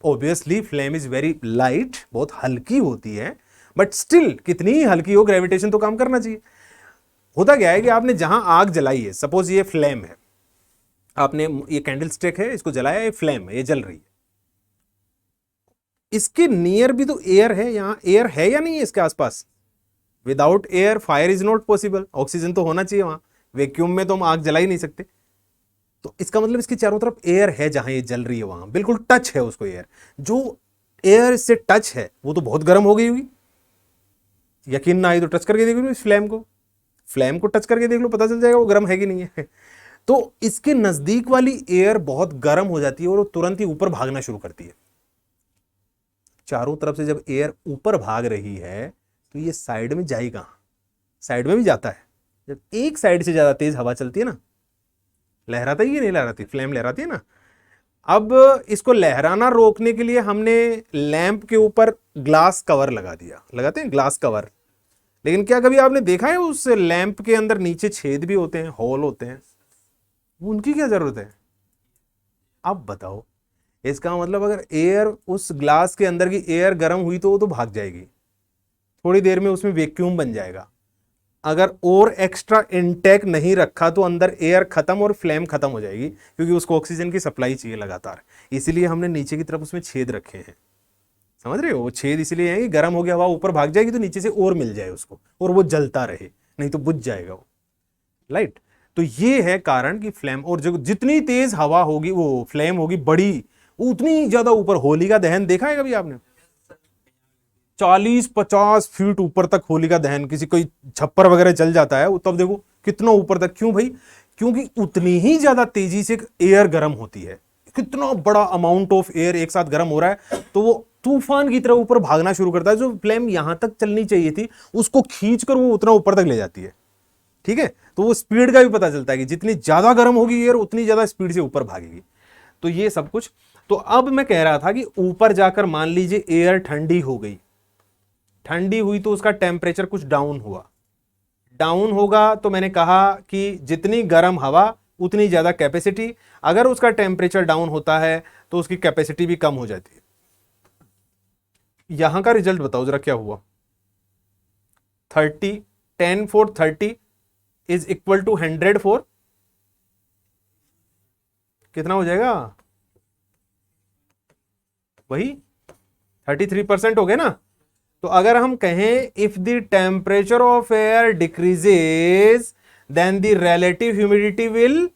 Obviously flame is very light, बहुत हल्की होती है, बट स्टिल कितनी ही हल्की हो ग्रेविटेशन तो काम करना चाहिए। होता क्या है कि आपने जहां आग जलाई है, सपोज ये फ्लेम है, आपने ये कैंडल स्टिक है, इसको जलाया, ये फ्लेम है, ये जल रही है, इसके नियर भी तो एयर है, यहां एयर है या नहीं है इसके आसपास? Without air fire is not possible, oxygen तो होना चाहिए वहां, वैक्यूम में तो हम आग जला ही नहीं सकते। तो इसका मतलब इसके चारों तरफ एयर है, जहां ये जल रही है वहां बिल्कुल टच है उसको एयर। जो एयर से टच है वो तो बहुत गर्म हो गई होगी, यकीन ना आए तो टच करके देख लो इस फ्लेम को टच करके देख लो, पता चल जाएगा वो गर्म है कि नहीं है तो इसके नजदीक वाली एयर बहुत गर्म हो जाती है और वो तुरंत ही ऊपर भागना शुरू करती है। चारों तरफ से जब एयर ऊपर भाग रही है तो ये साइड में जाएगी कहां? साइड में भी जाता है। जब एक साइड से ज्यादा तेज हवा चलती है ना, लहराता ही नहीं लहराती, फ्लेम लहराती है ना। अब इसको लहराना रोकने के लिए हमने लैंप के ऊपर ग्लास कवर लगा दिया, लगाते हैं ग्लास कवर, लेकिन क्या कभी आपने देखा है उस लैंप के अंदर नीचे छेद भी होते हैं, होल होते हैं, उनकी क्या जरूरत है? अब बताओ, इसका मतलब अगर एयर, उस ग्लास के अंदर की एयर गर्म हुई तो वो तो भाग जाएगी, थोड़ी देर में उसमें वैक्यूम बन जाएगा। अगर और एक्स्ट्रा इंटेक नहीं रखा तो अंदर एयर खत्म और फ्लेम खत्म हो जाएगी, क्योंकि उसको ऑक्सीजन की सप्लाई चाहिए लगातार। इसीलिए हमने नीचे की तरफ उसमें छेद रखे हैं, समझ रहे हो? वो छेद इसलिए है कि गर्म हो गया, हवा ऊपर भाग जाएगी तो नीचे से और मिल जाए उसको, और वो जलता रहे, नहीं तो बुझ जाएगा वो लाइट। तो ये है कारण कि फ्लेम, और जो जितनी तेज हवा होगी, वो फ्लेम होगी बड़ी, उतनी ज्यादा ऊपर। होलिका दहन देखा है कभी आपने? 40-50 फीट ऊपर तक होलिका दहन, किसी कोई छप्पर वगैरह चल जाता है तब देखो कितना ऊपर तक। क्यों भाई? क्योंकि उतनी ही ज्यादा तेजी से एयर गर्म होती है, कितना बड़ा अमाउंट ऑफ एयर एक साथ गर्म हो रहा है, तो वो तूफान की तरह ऊपर भागना शुरू करता है। जो फ्लेम यहां तक चलनी चाहिए थी उसको खींचकर वो उतना ऊपर तक ले जाती है। ठीक है, तो वो स्पीड का भी पता चलता है कि जितनी ज्यादा गर्म होगी एयर उतनी ज्यादा स्पीड से ऊपर भागेगी। तो ये सब कुछ। तो अब मैं कह रहा था कि ऊपर जाकर मान लीजिए एयर ठंडी हो गई, ठंडी हुई तो उसका टेम्परेचर कुछ डाउन हुआ। डाउन होगा तो मैंने कहा कि जितनी गर्म हवा उतनी ज्यादा कैपेसिटी। अगर उसका टेम्परेचर डाउन होता है तो उसकी कैपेसिटी भी कम हो जाती है। यहां का रिजल्ट बताओ जरा क्या हुआ। 30, 10 for 30 is equal to 100 for कितना हो जाएगा, वही 33% हो गया ना। तो अगर हम कहें if the temperature of air decreases then the relative humidity will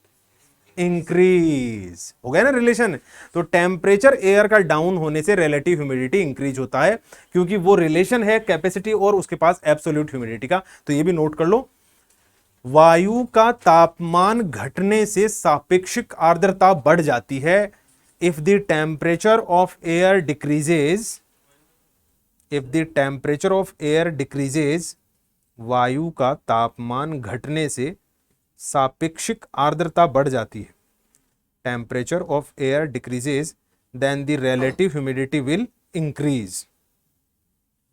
increase, हो गया ना रिलेशन। तो टेम्परेचर एयर का डाउन होने से रिलेटिव ह्यूमिडिटी इंक्रीज होता है, क्योंकि वो रिलेशन है कैपेसिटी और उसके पास एब्सोल्यूट ह्यूमिडिटी का। तो ये भी नोट कर लो, वायु का तापमान घटने से सापेक्षिक आर्द्रता बढ़ जाती है। If the temperature of air decreases, if the temperature of air decreases, वायु का तापमान घटने से सापेक्षिक आर्द्रता बढ़ जाती है। Temperature of air decreases then the relative humidity will increase,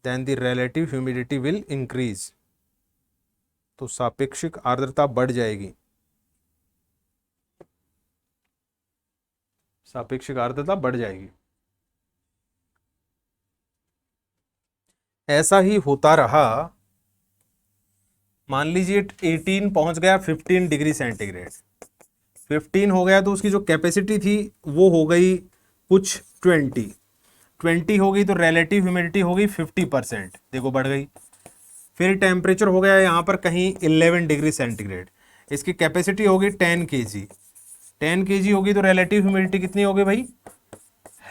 then the relative humidity will increase. तो सापेक्षिक आर्द्रता बढ़ जाएगी, सापेक्षिक आर्द्रता बढ़ जाएगी। ऐसा ही होता रहा, मान लीजिए 18 पहुंच गया 15 डिग्री सेंटीग्रेड, 15 हो गया तो उसकी जो कैपेसिटी थी वो हो गई कुछ 20 हो गई तो रिलेटिव ह्यूमिडिटी हो गई 50%, देखो बढ़ गई। फिर टेम्परेचर हो गया यहाँ पर कहीं 11 डिग्री सेंटीग्रेड, इसकी कैपेसिटी होगी 10 kg, 10 kg होगी तो रिलेटिव ह्यूमिडिटी कितनी होगी भाई,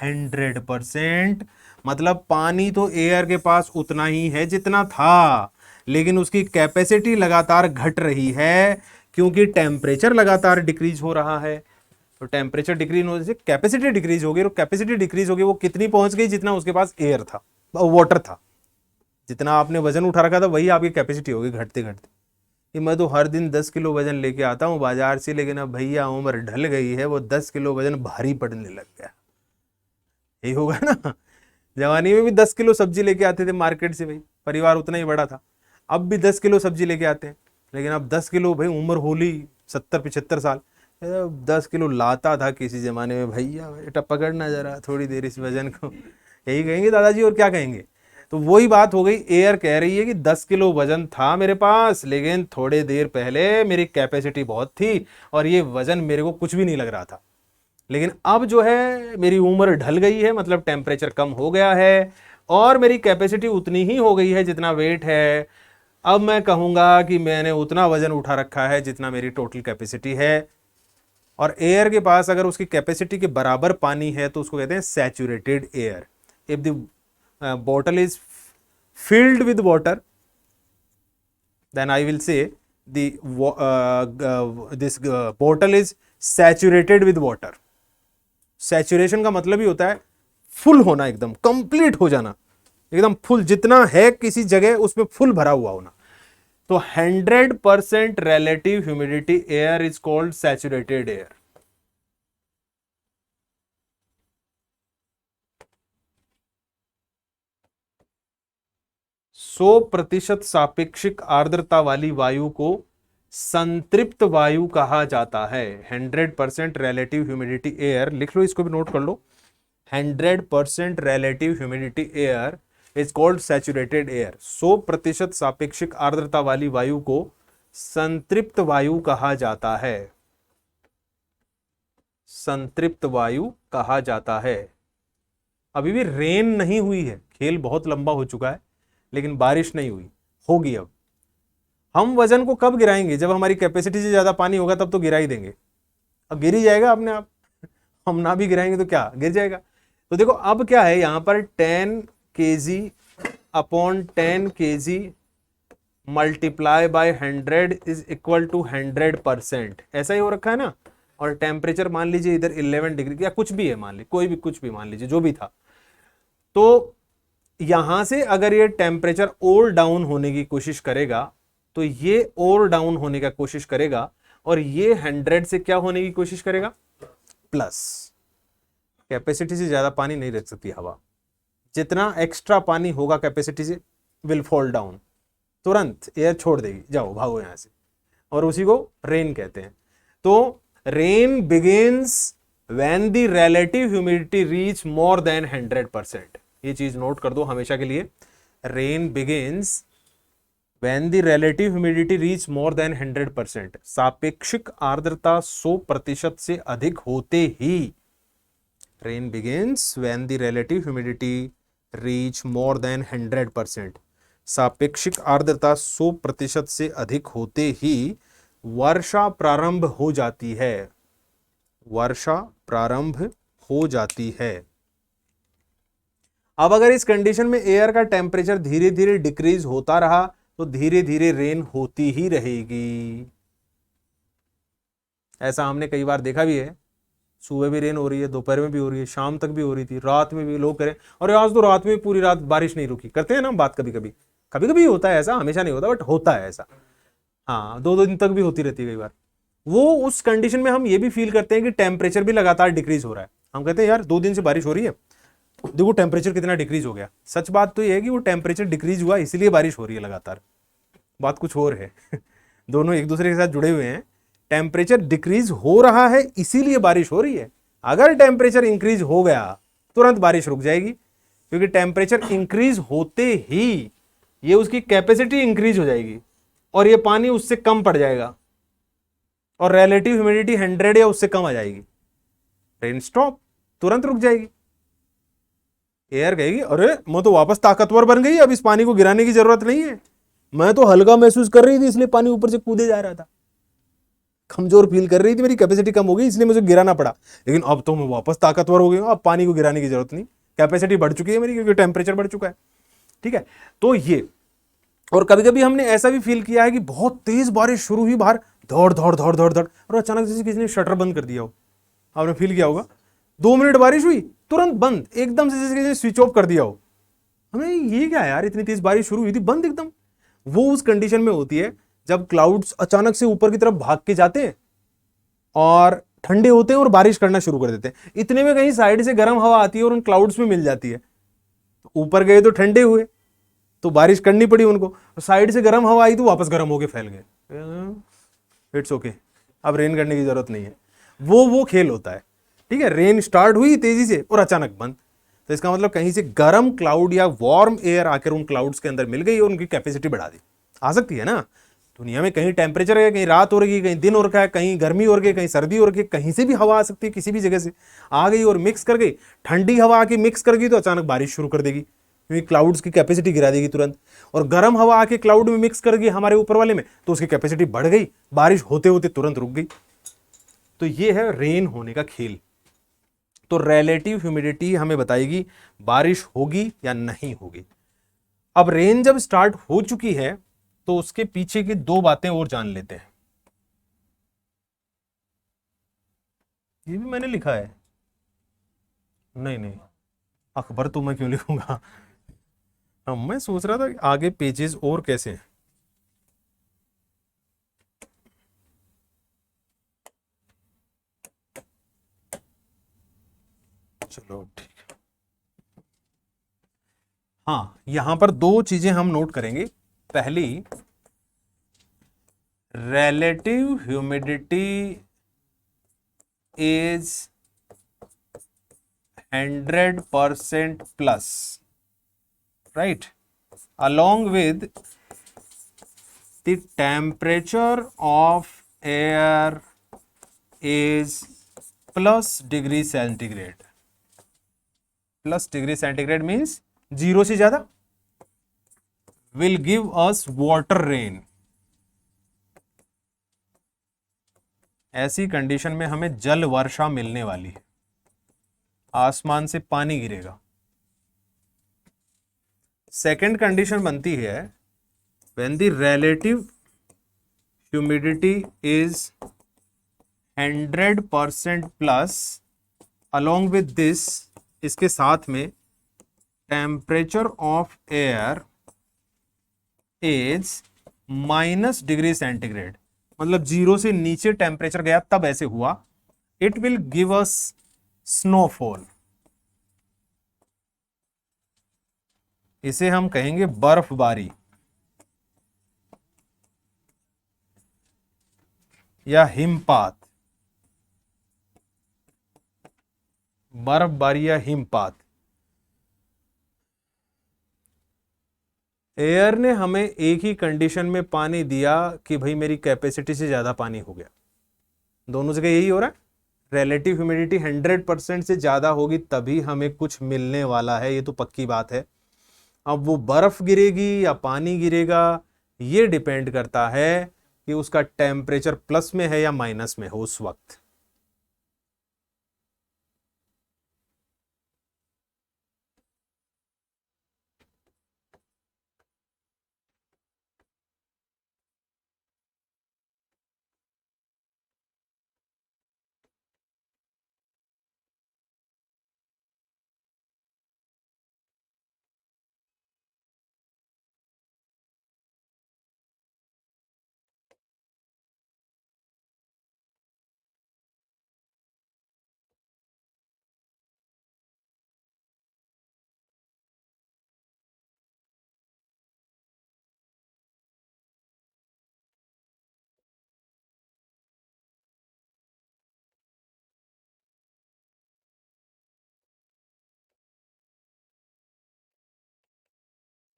100%। मतलब पानी तो एयर के पास उतना ही है जितना था, लेकिन उसकी कैपेसिटी लगातार घट रही है क्योंकि टेम्परेचर लगातार डिक्रीज हो रहा है। तो टेम्परेचर डिक्रीज होने से कैपेसिटी डिक्रीज होगी, और कैपेसिटी डिक्रीज होगी वो कितनी पहुंच गई, जितना उसके पास एयर था, वाटर था। जितना आपने वजन उठा रखा था वही आपकी कैपेसिटी होगी घटते घटते। कि मैं तो हर दिन 10 किलो वजन लेके आता हूँ बाजार से, लेकिन अब भैया उम्र ढल गई है, वो 10 किलो वजन भारी पड़ने लग गया। यही होगा ना। जवानी में भी 10 किलो सब्जी लेके आते थे मार्केट से, भाई परिवार उतना ही बड़ा था। अब भी 10 किलो सब्जी लेके आते हैं, लेकिन अब 10 किलो भाई उम्र होली 70-75 साल, 10 किलो लाता था किसी जमाने में, भैया बेटा पकड़ना जरा थोड़ी देर इस वजन को, यही कहेंगे दादाजी और क्या कहेंगे। तो वही बात हो गई, एयर कह रही है कि 10 किलो वजन था मेरे पास, लेकिन थोड़े देर पहले मेरी कैपेसिटी बहुत थी और ये वजन मेरे को कुछ भी नहीं लग रहा था, लेकिन अब जो है मेरी उम्र ढल गई है, मतलब टेम्परेचर कम हो गया है और मेरी कैपेसिटी उतनी ही हो गई है जितना वेट है। अब मैं कहूंगा कि मैंने उतना वजन उठा रखा है जितना मेरी टोटल कैपेसिटी है। और एयर के पास अगर उसकी कैपेसिटी के बराबर पानी है तो उसको कहते हैं saturated air. If the bottle is filled with water, then I will say this bottle is saturated with water. Saturation का मतलब ही होता है फुल होना, एकदम कंप्लीट हो जाना, एकदम फुल, जितना है किसी जगह उसमें फुल भरा हुआ होना। तो 100% relative humidity air is called saturated air. 100% सापेक्षिक आर्द्रता वाली वायु को संतृप्त वायु कहा जाता है। 100% रिलेटिव ह्यूमिडिटी एयर, लिख लो इसको भी नोट कर लो, 100% relative humidity air is called saturated air. 100% सापेक्षिक आर्द्रता वाली वायु को संतृप्त वायु कहा जाता है, संतृप्त वायु कहा जाता है। अभी भी रेन नहीं हुई है, खेल बहुत लंबा हो चुका है, लेकिन बारिश नहीं हुई, होगी अब। हम वजन को कब गिराएंगे, जब हमारी कैपेसिटी से ज्यादा पानी होगा तब तो गिरा ही देंगे। अब गिर ही जाएगा अपने आप, हम ना भी गिराएंगे तो क्या गिर जाएगा। तो देखो अब क्या है यहां पर 10 kg upon 10 kg multiply by 100 is equal to 100%, ऐसा ही हो रखा है ना। और टेम्परेचर मान लीजिए इधर 11 डिग्री या कुछ भी है, मान ली कोई भी कुछ भी मान लीजिए जो भी था, तो यहां से अगर ये टेम्परेचर और डाउन होने की कोशिश करेगा तो ये और डाउन होने का कोशिश करेगा, और ये 100 से क्या होने की कोशिश करेगा, प्लस। कैपेसिटी से ज्यादा पानी नहीं रख सकती हवा, जितना एक्स्ट्रा पानी होगा कैपेसिटी से विल फॉल डाउन, तुरंत एयर छोड़ देगी, जाओ भागो यहां से, और उसी को रेन कहते हैं। तो rain begins when the relative humidity reach more than 100%। ये चीज नोट कर दो हमेशा के लिए, rain begins when the relative humidity reach more than 100%। सापेक्षिक आर्द्रता 100% से अधिक होते ही, rain begins when the relative humidity reach more than 100%। सापेक्षिक आर्द्रता 100% से अधिक होते ही वर्षा प्रारंभ हो जाती है, वर्षा प्रारंभ हो जाती है। अब अगर इस कंडीशन में एयर का टेम्परेचर धीरे धीरे डिक्रीज होता रहा तो धीरे धीरे रेन होती ही रहेगी। ऐसा हमने कई बार देखा भी है, सुबह भी रेन हो रही है, दोपहर में भी हो रही है, शाम तक भी हो रही थी, रात में भी लोग करें और आज तो रात में पूरी रात बारिश नहीं रुकी, करते हैं ना बात, कभी कभी, कभी कभी होता है ऐसा, हमेशा नहीं होता बट होता है ऐसा। हाँ, 2-2 दिन तक भी होती रहती है कई बार। वो उस कंडीशन में हम ये भी फील करते हैं कि टेम्परेचर भी लगातार डिक्रीज हो रहा है। हम कहते हैं यार 2 दिन से बारिश हो रही है, देखो टेम्परेचर कितना डिक्रीज हो गया। सच बात तो ये है कि वो टेम्परेचर डिक्रीज हुआ इसीलिए बारिश हो रही है लगातार, बात कुछ और है। दोनों एक दूसरे के साथ जुड़े हुए हैं। टेम्परेचर डिक्रीज हो रहा है इसीलिए बारिश हो रही है। अगर टेम्परेचर इंक्रीज हो गया तुरंत बारिश रुक जाएगी, क्योंकि टेम्परेचर इंक्रीज होते ही ये उसकी कैपेसिटी इंक्रीज हो जाएगी और ये पानी उससे कम पड़ जाएगा और रिलेटिव ह्यूमिडिटी 100 या उससे कम आ जाएगी, रेन स्टॉप, तुरंत रुक जाएगी। एयर कहेगी अरे मैं तो वापस ताकतवर बन गई, अब इस पानी को गिराने की जरूरत नहीं है, मैं तो हल्का महसूस कर रही थी इसलिए पानी ऊपर से कूदे जा रहा था, कमजोर फील कर रही थी, मेरी कैपेसिटी कम हो गई इसलिए मुझे गिराना पड़ा, लेकिन अब तो मैं वापस ताकतवर हो गई हूं, अब पानी को गिराने की जरूरत नहीं, कैपेसिटी बढ़ चुकी है मेरी क्योंकि टेम्परेचर बढ़ चुका है। ठीक है, तो ये, और कभी कभी हमने ऐसा भी फील किया है कि बहुत तेज बारिश शुरू हुई बाहर, दौड़ दौड़ दौड़ दौड़ दौड़, और अचानक जैसे किसी ने शटर बंद कर दिया हो, आपने फील किया होगा, 2 मिनट बारिश हुई तुरंत बंद, एकदम से जैसे किसी ने स्विच ऑफ कर दिया हो। हमें ये क्या यार, इतनी तेज बारिश शुरू हुई थी बंद एकदम। वो उस कंडीशन में होती है जब क्लाउड्स अचानक से ऊपर की तरफ भाग के जाते हैं और ठंडे होते हैं और बारिश करना शुरू कर देते हैं। इतने में कहीं साइड से गर्म हवा आती है और उन क्लाउड्स में मिल जाती है, ऊपर गए तो ठंडे हुए तो बारिश करनी पड़ी उनको, साइड से गर्म हवा आई तो वापस गर्म होके फैल गए, इट्स ओके, अब रेन करने की जरूरत नहीं है। वो खेल होता है। ठीक है, रेन स्टार्ट हुई तेजी से और अचानक बंद, तो इसका मतलब कहीं से गर्म क्लाउड या वार्म एयर आकर उन क्लाउड्स के अंदर मिल गई और उनकी कैपेसिटी बढ़ा दी। आ सकती है ना, दुनिया में कहीं टेम्परेचर है, कहीं रात हो रही है, कहीं दिन हो रखा है, कहीं गर्मी हो रही है, कहीं सर्दी हो रही है, कहीं से भी हवा आ सकती है, किसी भी जगह से आ गई और मिक्स कर गई, ठंडी हवा आके मिक्स कर गई तो अचानक बारिश शुरू कर देगी क्योंकि क्लाउड्स की कैपेसिटी गिरा देगी तुरंत, और गर्म हवा आके क्लाउड में मिक्स कर गई हमारे ऊपर वाले में तो उसकी कैपेसिटी बढ़ गई, बारिश होते होते तुरंत रुक गई। तो ये है रेन होने का खेल। तो रिलेटिव ह्यूमिडिटी हमें बताएगी बारिश होगी या नहीं होगी। अब रेन जब स्टार्ट हो चुकी है तो उसके पीछे की 2 बातें और जान लेते हैं। ये भी मैंने लिखा है, नहीं नहीं अखबार तो मैं क्यों लिखूंगा। मैं सोच रहा था कि आगे पेजेस और कैसे हैं। चलो ठीक है, हाँ यहां पर 2 चीजें हम नोट करेंगे। पहली, relative humidity is 100% plus, right? Along with the temperature of air is plus degree centigrade. Plus degree centigrade means 0 से ज्यादा will give us water rain. ऐसी कंडीशन में हमें जल वर्षा मिलने वाली है, आसमान से पानी गिरेगा। सेकंड कंडीशन बनती है when the relative humidity is 100% plus, along with this, इसके साथ में temperature of air is -degree centigrade, मतलब 0 से नीचे टेम्परेचर गया तब ऐसे हुआ, it will give us snowfall. इसे हम कहेंगे बर्फबारी या हिमपात। बर्फबारी या हिमपात। एयर ने हमें एक ही कंडीशन में पानी दिया कि भाई मेरी कैपेसिटी से ज्यादा पानी हो गया। दोनों जगह यही हो रहा है, रिलेटिव ह्यूमिडिटी 100% से ज्यादा होगी तभी हमें कुछ मिलने वाला है, ये तो पक्की बात है। अब वो बर्फ गिरेगी या पानी गिरेगा ये डिपेंड करता है कि उसका टेम्परेचर प्लस में है या माइनस में हो उस वक्त।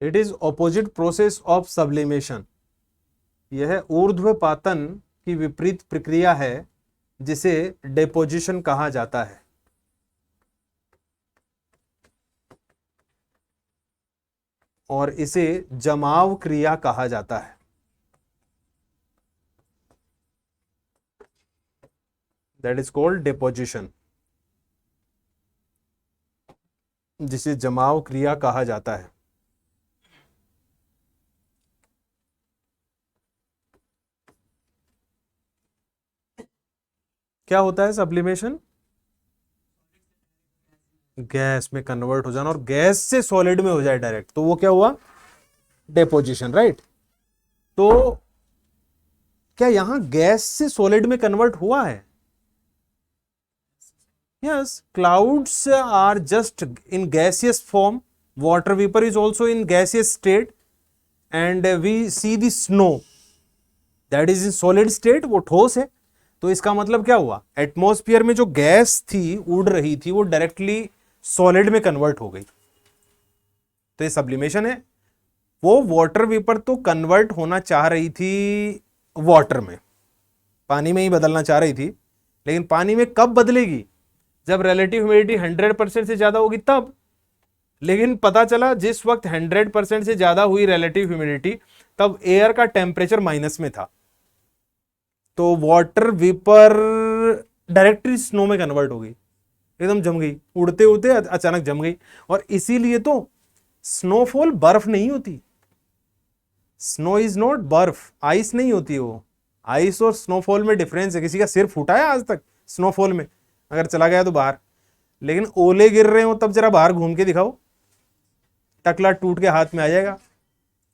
It is opposite process of sublimation. यह ऊर्ध्वपातन की विपरीत प्रक्रिया है जिसे डेपोजिशन कहा जाता है। और इसे जमाव क्रिया कहा जाता है। दैट इज कॉल्ड डेपोजिशन, जिसे जमाव क्रिया कहा जाता है। क्या होता है सब्लिमेशन? गैस में कन्वर्ट हो जाना और गैस से सॉलिड में हो जाए डायरेक्ट, तो वो क्या हुआ? Deposition, right. तो क्या यहां गैस से सॉलिड में कन्वर्ट हुआ है? Yes, clouds are just in gaseous form, water vapour is also in gaseous state, and we see the snow that is in solid state, वो ठोस है। तो इसका मतलब क्या हुआ? एटमॉस्फेयर में जो गैस थी उड़ रही थी वो डायरेक्टली सॉलिड में कन्वर्ट हो गई, तो ये सब्लिमेशन है। वो वाटर वेपर तो कन्वर्ट होना चाह रही थी वाटर में, पानी में ही बदलना चाह रही थी, लेकिन पानी में कब बदलेगी? जब रिलेटिव ह्यूमिडिटी 100% से ज्यादा होगी तब। लेकिन पता चला जिस वक्त 100% से ज्यादा हुई रिलेटिव ह्यूमिडिटी तब एयर का टेम्परेचर माइनस में था, तो वाटर वेपर डायरेक्टली स्नो में कन्वर्ट हो गई, एकदम जम गई, उड़ते उड़ते अचानक जम गई। और इसीलिए तो स्नोफॉल बर्फ नहीं होती। स्नो इज नॉट बर्फ, आइस नहीं होती वो। आइस और स्नोफॉल में डिफरेंस है। किसी का सिर फूटा है आज तक स्नोफॉल में? अगर चला गया तो बाहर। लेकिन ओले गिर रहे हो तब जरा बाहर घूम के दिखाओ, टकला टूट के हाथ में आ जाएगा,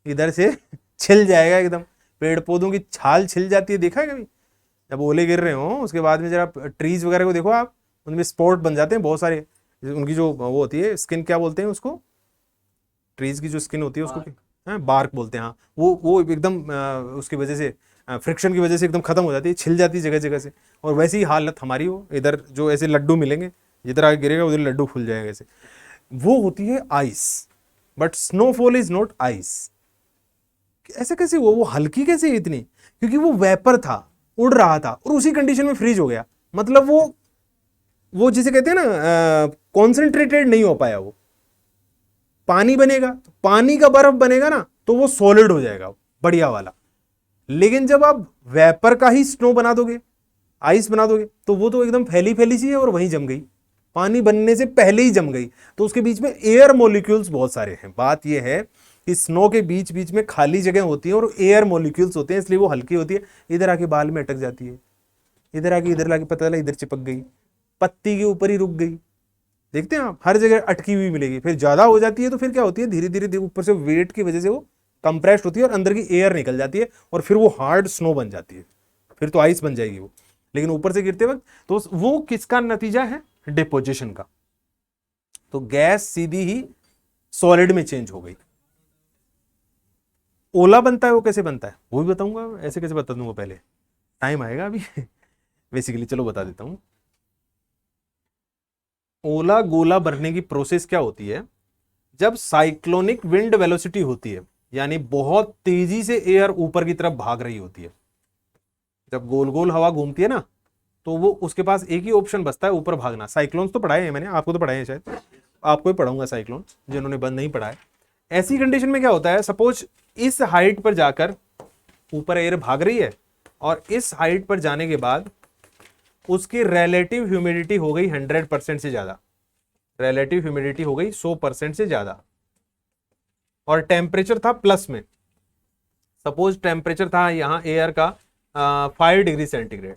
इधर से छिल जाएगा एकदम। पेड़ पौधों की छाल छिल जाती है, देखा है कभी? जब ओले गिर रहे हो उसके बाद में जरा ट्रीज वगैरह को देखो आप, उनमें स्पॉट बन जाते हैं बहुत सारे। उनकी जो वो होती है स्किन, क्या बोलते हैं उसको? ट्रीज की जो स्किन होती है उसको बार्क बोलते हैं। हाँ, वो एकदम उसकी वजह से, फ्रिक्शन की वजह से एकदम खत्म हो जाती है, छिल जाती है जगह जगह से। और वैसी ही हालत हमारी हो, इधर जो ऐसे लड्डू मिलेंगे, जिधर आगे गिरेगा उधर लड्डू फूल जाएगा ऐसे, वो होती है ice. But snowfall is not ice. ऐसे कैसे हुआ? वो हल्की कैसे है इतनी? क्योंकि वो वेपर था, उड़ रहा था और उसी कंडीशन में फ्रीज हो गया। मतलब वो जिसे कहते हैं ना, कॉन्सेंट्रेटेड नहीं हो पाया। वो पानी बनेगा तो पानी का बर्फ बनेगा ना, तो वो सॉलिड हो जाएगा बढ़िया वाला। लेकिन जब आप वेपर का ही स्नो बना दोगे, आइस बना दोगे, तो वो तो एकदम फैली फैली सी है और वहीं जम गई, पानी बनने से पहले ही जम गई। तो उसके बीच में एयर मॉलिक्यूल्स बहुत सारे हैं। बात यह है कि स्नो के बीच बीच में खाली जगह होती है और एयर मॉलिक्यूल्स होते हैं, इसलिए वो हल्की होती है। इधर आके बाल में अटक जाती है, इधर आके इधर लाके पता चला इधर चिपक गई, पत्ती के ऊपर ही रुक गई, देखते हैं आप, हर जगह अटकी हुई मिलेगी। फिर ज्यादा हो जाती है तो फिर क्या होती है, धीरे धीरे ऊपर से वेट की वजह से वो कंप्रेस्ड होती है और अंदर की एयर निकल जाती है और फिर वो हार्ड स्नो बन जाती है, फिर तो आइस बन जाएगी वो। लेकिन ऊपर से गिरते वक्त तो वो किसका नतीजा है, डिपोजिशन का। तो गैस सीधी ही सॉलिड में चेंज हो गई। ओला बनता है, वो कैसे बनता है वो भी बताऊंगा, ऐसे कैसे बता दूंगा, पहले टाइम आएगा अभी बेसिकली चलो बता देता हूं। ओला गोला बनने की प्रोसेस क्या होती है, जब साइक्लोनिक विंड वेलोसिटी होती है, यानी बहुत तेजी से एयर ऊपर की तरफ भाग रही होती है, जब गोल गोल हवा घूमती है ना, तो वो उसके पास एक ही ऑप्शन बचता है, ऊपर भागना। साइक्लोन्स तो पढ़ाए हैं मैंने, आपको तो पढ़ाए हैं शायद, आपको ही पढ़ाऊंगा साइक्लोन्स, जिन्होंने बंद नहीं पढ़ा है। ऐसी कंडीशन में क्या होता है, सपोज इस हाइट पर जाकर ऊपर एयर भाग रही है और इस हाइट पर जाने के बाद उसकी रिलेटिव ह्यूमिडिटी हो गई 100% से ज्यादा, रिलेटिव ह्यूमिडिटी हो गई 100% से ज्यादा, और टेम्परेचर था प्लस में। सपोज टेम्परेचर था यहां एयर का 5 डिग्री सेंटीग्रेड।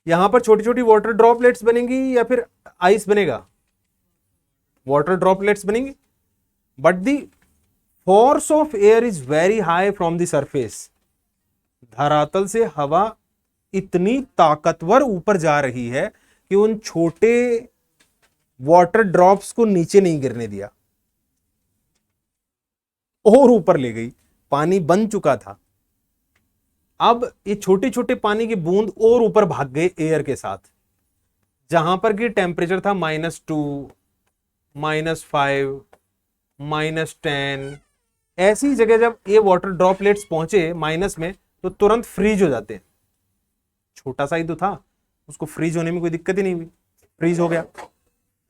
यहां पर छोटी छोटी वाटर ड्रॉपलेट्स बनेंगी या फिर आइस बनेगा, वाटर ड्रॉपलेट्स बनेंगी, but the force of air is very high from the surface. धरातल से हवा इतनी ताकतवर ऊपर जा रही है कि उन छोटे वाटर ड्रॉप्स को नीचे नहीं गिरने दिया और ऊपर ले गई। पानी बन चुका था, अब ये छोटे छोटे पानी की बूंद और ऊपर भाग गए एयर के साथ, जहां पर कि टेम्परेचर था -2, -5, -10। ऐसी जगह जब ये वाटर ड्रॉपलेट्स पहुंचे माइनस में तो तुरंत फ्रीज हो जाते हैं। छोटा सा ही तो था, उसको फ्रीज होने में कोई दिक्कत ही नहीं हुई, फ्रीज हो गया।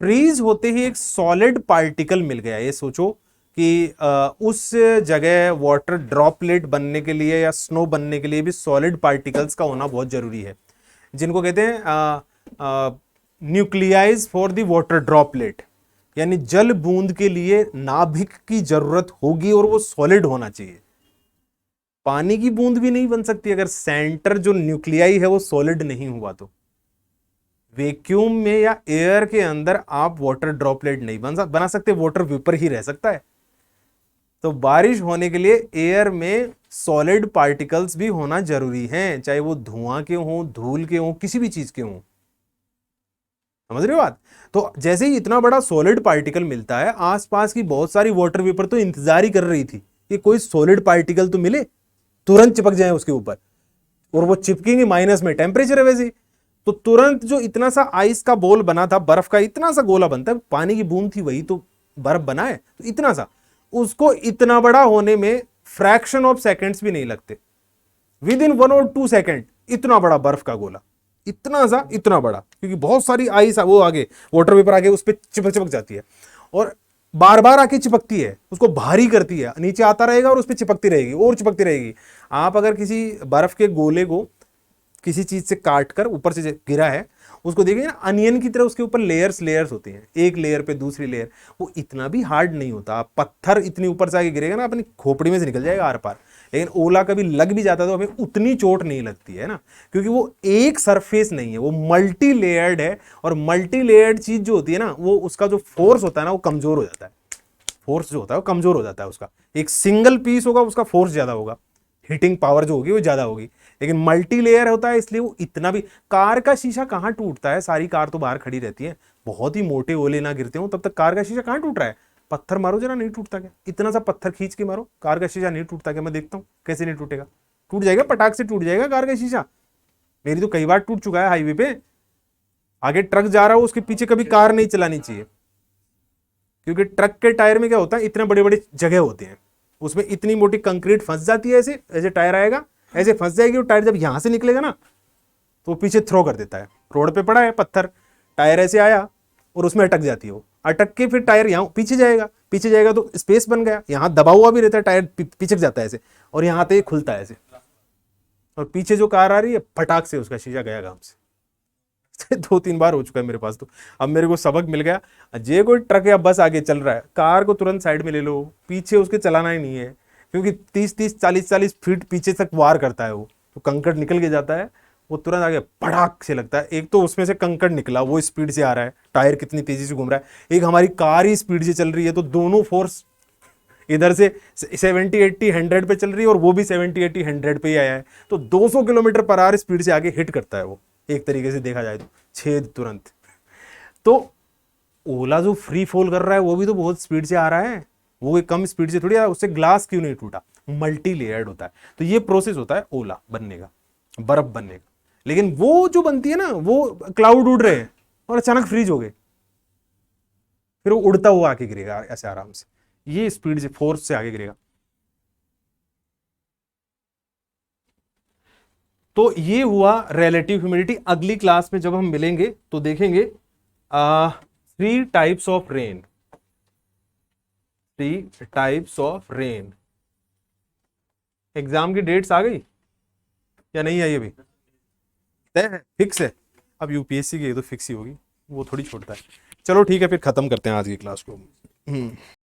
फ्रीज होते ही एक सॉलिड पार्टिकल मिल गया। ये सोचो कि उस जगह वाटर ड्रॉपलेट बनने के लिए या स्नो बनने के लिए भी सॉलिड पार्टिकल्स का होना बहुत जरूरी है, जिनको कहते हैं न्यूक्लियाइज फॉर द वाटर ड्रॉपलेट, यानी जल बूंद के लिए नाभिक की जरूरत होगी और वो सॉलिड होना चाहिए। पानी की बूंद भी नहीं बन सकती अगर सेंटर जो न्यूक्लियाई है वो सॉलिड नहीं हुआ तो। वैक्यूम में या एयर के अंदर आप वाटर ड्रॉपलेट नहीं बना सकते, वाटर वेपर ही रह सकता है। तो बारिश होने के लिए एयर में सॉलिड पार्टिकल्स भी होना जरूरी है, चाहे वो धुआं के हों, धूल के हों, किसी भी चीज के हों। समझ रहे हो बात? तो जैसे ही इतना बड़ा सॉलिड पार्टिकल मिलता है, आसपास की बहुत सारी वाटर वेपर तो इंतजार ही कर रही थी कि कोई सॉलिड पार्टिकल तो मिले, तुरंत चिपक जाए उसके ऊपर, और वो चिपकेंगे माइनस में, टेम्परेचर है वैसे। तो तुरंत जो इतना सा आइस का बॉल बना था, बर्फ का इतना सा गोला बनता है, पानी की बूंद थी वही तो बर्फ बना है, तो इतना सा, उसको इतना बड़ा होने में फ्रैक्शन ऑफ सेकेंड्स भी नहीं लगते। विद इन 1 और 2 सेकेंड इतना बड़ा बर्फ का गोला, इतना सा, इतना बड़ा, क्योंकि बहुत सारी आइस वो आगे वाटर वेपर आगे उस पर चिपक जाती है और बार बार आके चिपकती है, उसको भारी करती है, नीचे आता रहेगा और उस पर चिपकती रहेगी और चिपकती रहेगी। आप अगर किसी बर्फ के गोले को किसी चीज से काट कर ऊपर से गिरा है, उसको देखिए ना, अनियन की तरह उसके ऊपर लेयर्स लेयर्स होती हैं, एक लेयर पे दूसरी लेयर, वो इतना भी हार्ड नहीं होता। पत्थर इतनी ऊपर से आगे गिरेगा ना, अपनी खोपड़ी में से निकल जाएगा आर पार। लेकिन ओला कभी लग भी जाता तो हमें उतनी चोट नहीं लगती है ना, क्योंकि वो एक सरफेस नहीं है, वो मल्टी लेयर्ड है। और मल्टी लेयर्ड चीज जो होती है ना, वो उसका जो फोर्स होता है ना, वो कमजोर हो जाता है। फोर्स जो होता है वो कमजोर हो जाता है उसका। एक सिंगल पीस होगा, उसका फोर्स ज्यादा होगा, हीटिंग पावर जो होगी वो ज्यादा होगी। लेकिन मल्टी लेयर होता है, इसलिए वो इतना भी। कार का शीशा कहां टूटता है, सारी कार तो बाहर खड़ी रहती है, बहुत ही मोटे ओले ना गिरते हो तब तक कार का शीशा कहां टूट रहा है। पत्थर मारो जरा, नहीं टूटता क्या? इतना सा पत्थर खींच के मारो, कार का शीशा नहीं टूटता क्या? मैं देखता हूं कैसे नहीं टूटेगा। टूट जाएगा, पटाख से टूट जाएगा कार का शीशा। मेरी तो कई बार टूट चुका है हाईवे पे। आगे ट्रक जा रहा हो, उसके पीछे कभी कार नहीं चलानी चाहिए, क्योंकि ट्रक के टायर में क्या होता है, इतने बड़े बड़े जगह होते हैं, उसमें इतनी मोटी कंक्रीट फंस जाती है। ऐसे ऐसे टायर आएगा, ऐसे फंस जाएगी, और टायर जब यहां से निकलेगा ना तो पीछे थ्रो कर देता है। रोड पे पड़ा है पत्थर, टायर ऐसे आया और उसमें अटक जाती है, वो अटक के फिर टायर यहाँ पीछे जाएगा, पीछे जाएगा तो स्पेस बन गया, यहाँ दबा हुआ भी रहता है, टायर पिचक जाता है ऐसे, और यहाँ पे खुलता है ऐसे, और पीछे जो कार आ रही है फटाक से उसका शीशा गया काम से। 2-3 बार हो चुका है मेरे पास तो। अब मेरे को सबक मिल गया, जे कोई ट्रक या बस आगे चल रहा है, कार को तुरंत साइड में ले लो, पीछे उसके चलाना ही नहीं है, क्योंकि 30-30, 40-40 फीट पीछे तक वार करता है वो, तो कंकड़ निकल के जाता है वो तुरंत आगे पड़ाक से लगता है। एक तो उसमें से कंकड़ निकला, वो स्पीड से आ रहा है, टायर कितनी तेजी से घूम रहा है, एक हमारी कार ही स्पीड से चल रही है, तो दोनों फोर्स इधर से 70 80 100 पे चल रही है और वो भी 70 80 100 पे ही आया है, तो 200 किलोमीटर पर आवर स्पीड से आगे हिट करता है वो, एक तरीके से देखा जाए तो छेद तुरंत। तो ओला जो फ्री फॉल कर रहा है वो भी तो बहुत स्पीड से आ रहा है, वो कोई कम स्पीड से थोड़ी आ रहा है, उससे ग्लास क्यों नहीं टूटा, मल्टी लेयर्ड होता है। तो ये प्रोसेस होता है ओला बनने का, बर्फ बनने का। लेकिन वो जो बनती है ना, वो क्लाउड उड़ रहे हैं और अचानक फ्रीज हो गए, फिर वो उड़ता हुआ आके गिरेगा ऐसे आराम से, ये स्पीड से फोर्स से आगे गिरेगा। तो ये हुआ रिलेटिव ह्यूमिडिटी। अगली क्लास में जब हम मिलेंगे तो देखेंगे 3 types of rain, 3 types of rain. Exam की डेट्स आ गई या नहीं आई अभी? तय है, फिक्स है? अब यूपीएससी की ये तो फिक्स ही होगी, वो थोड़ी छोड़ता है। चलो ठीक है, फिर खत्म करते हैं आज की क्लास को।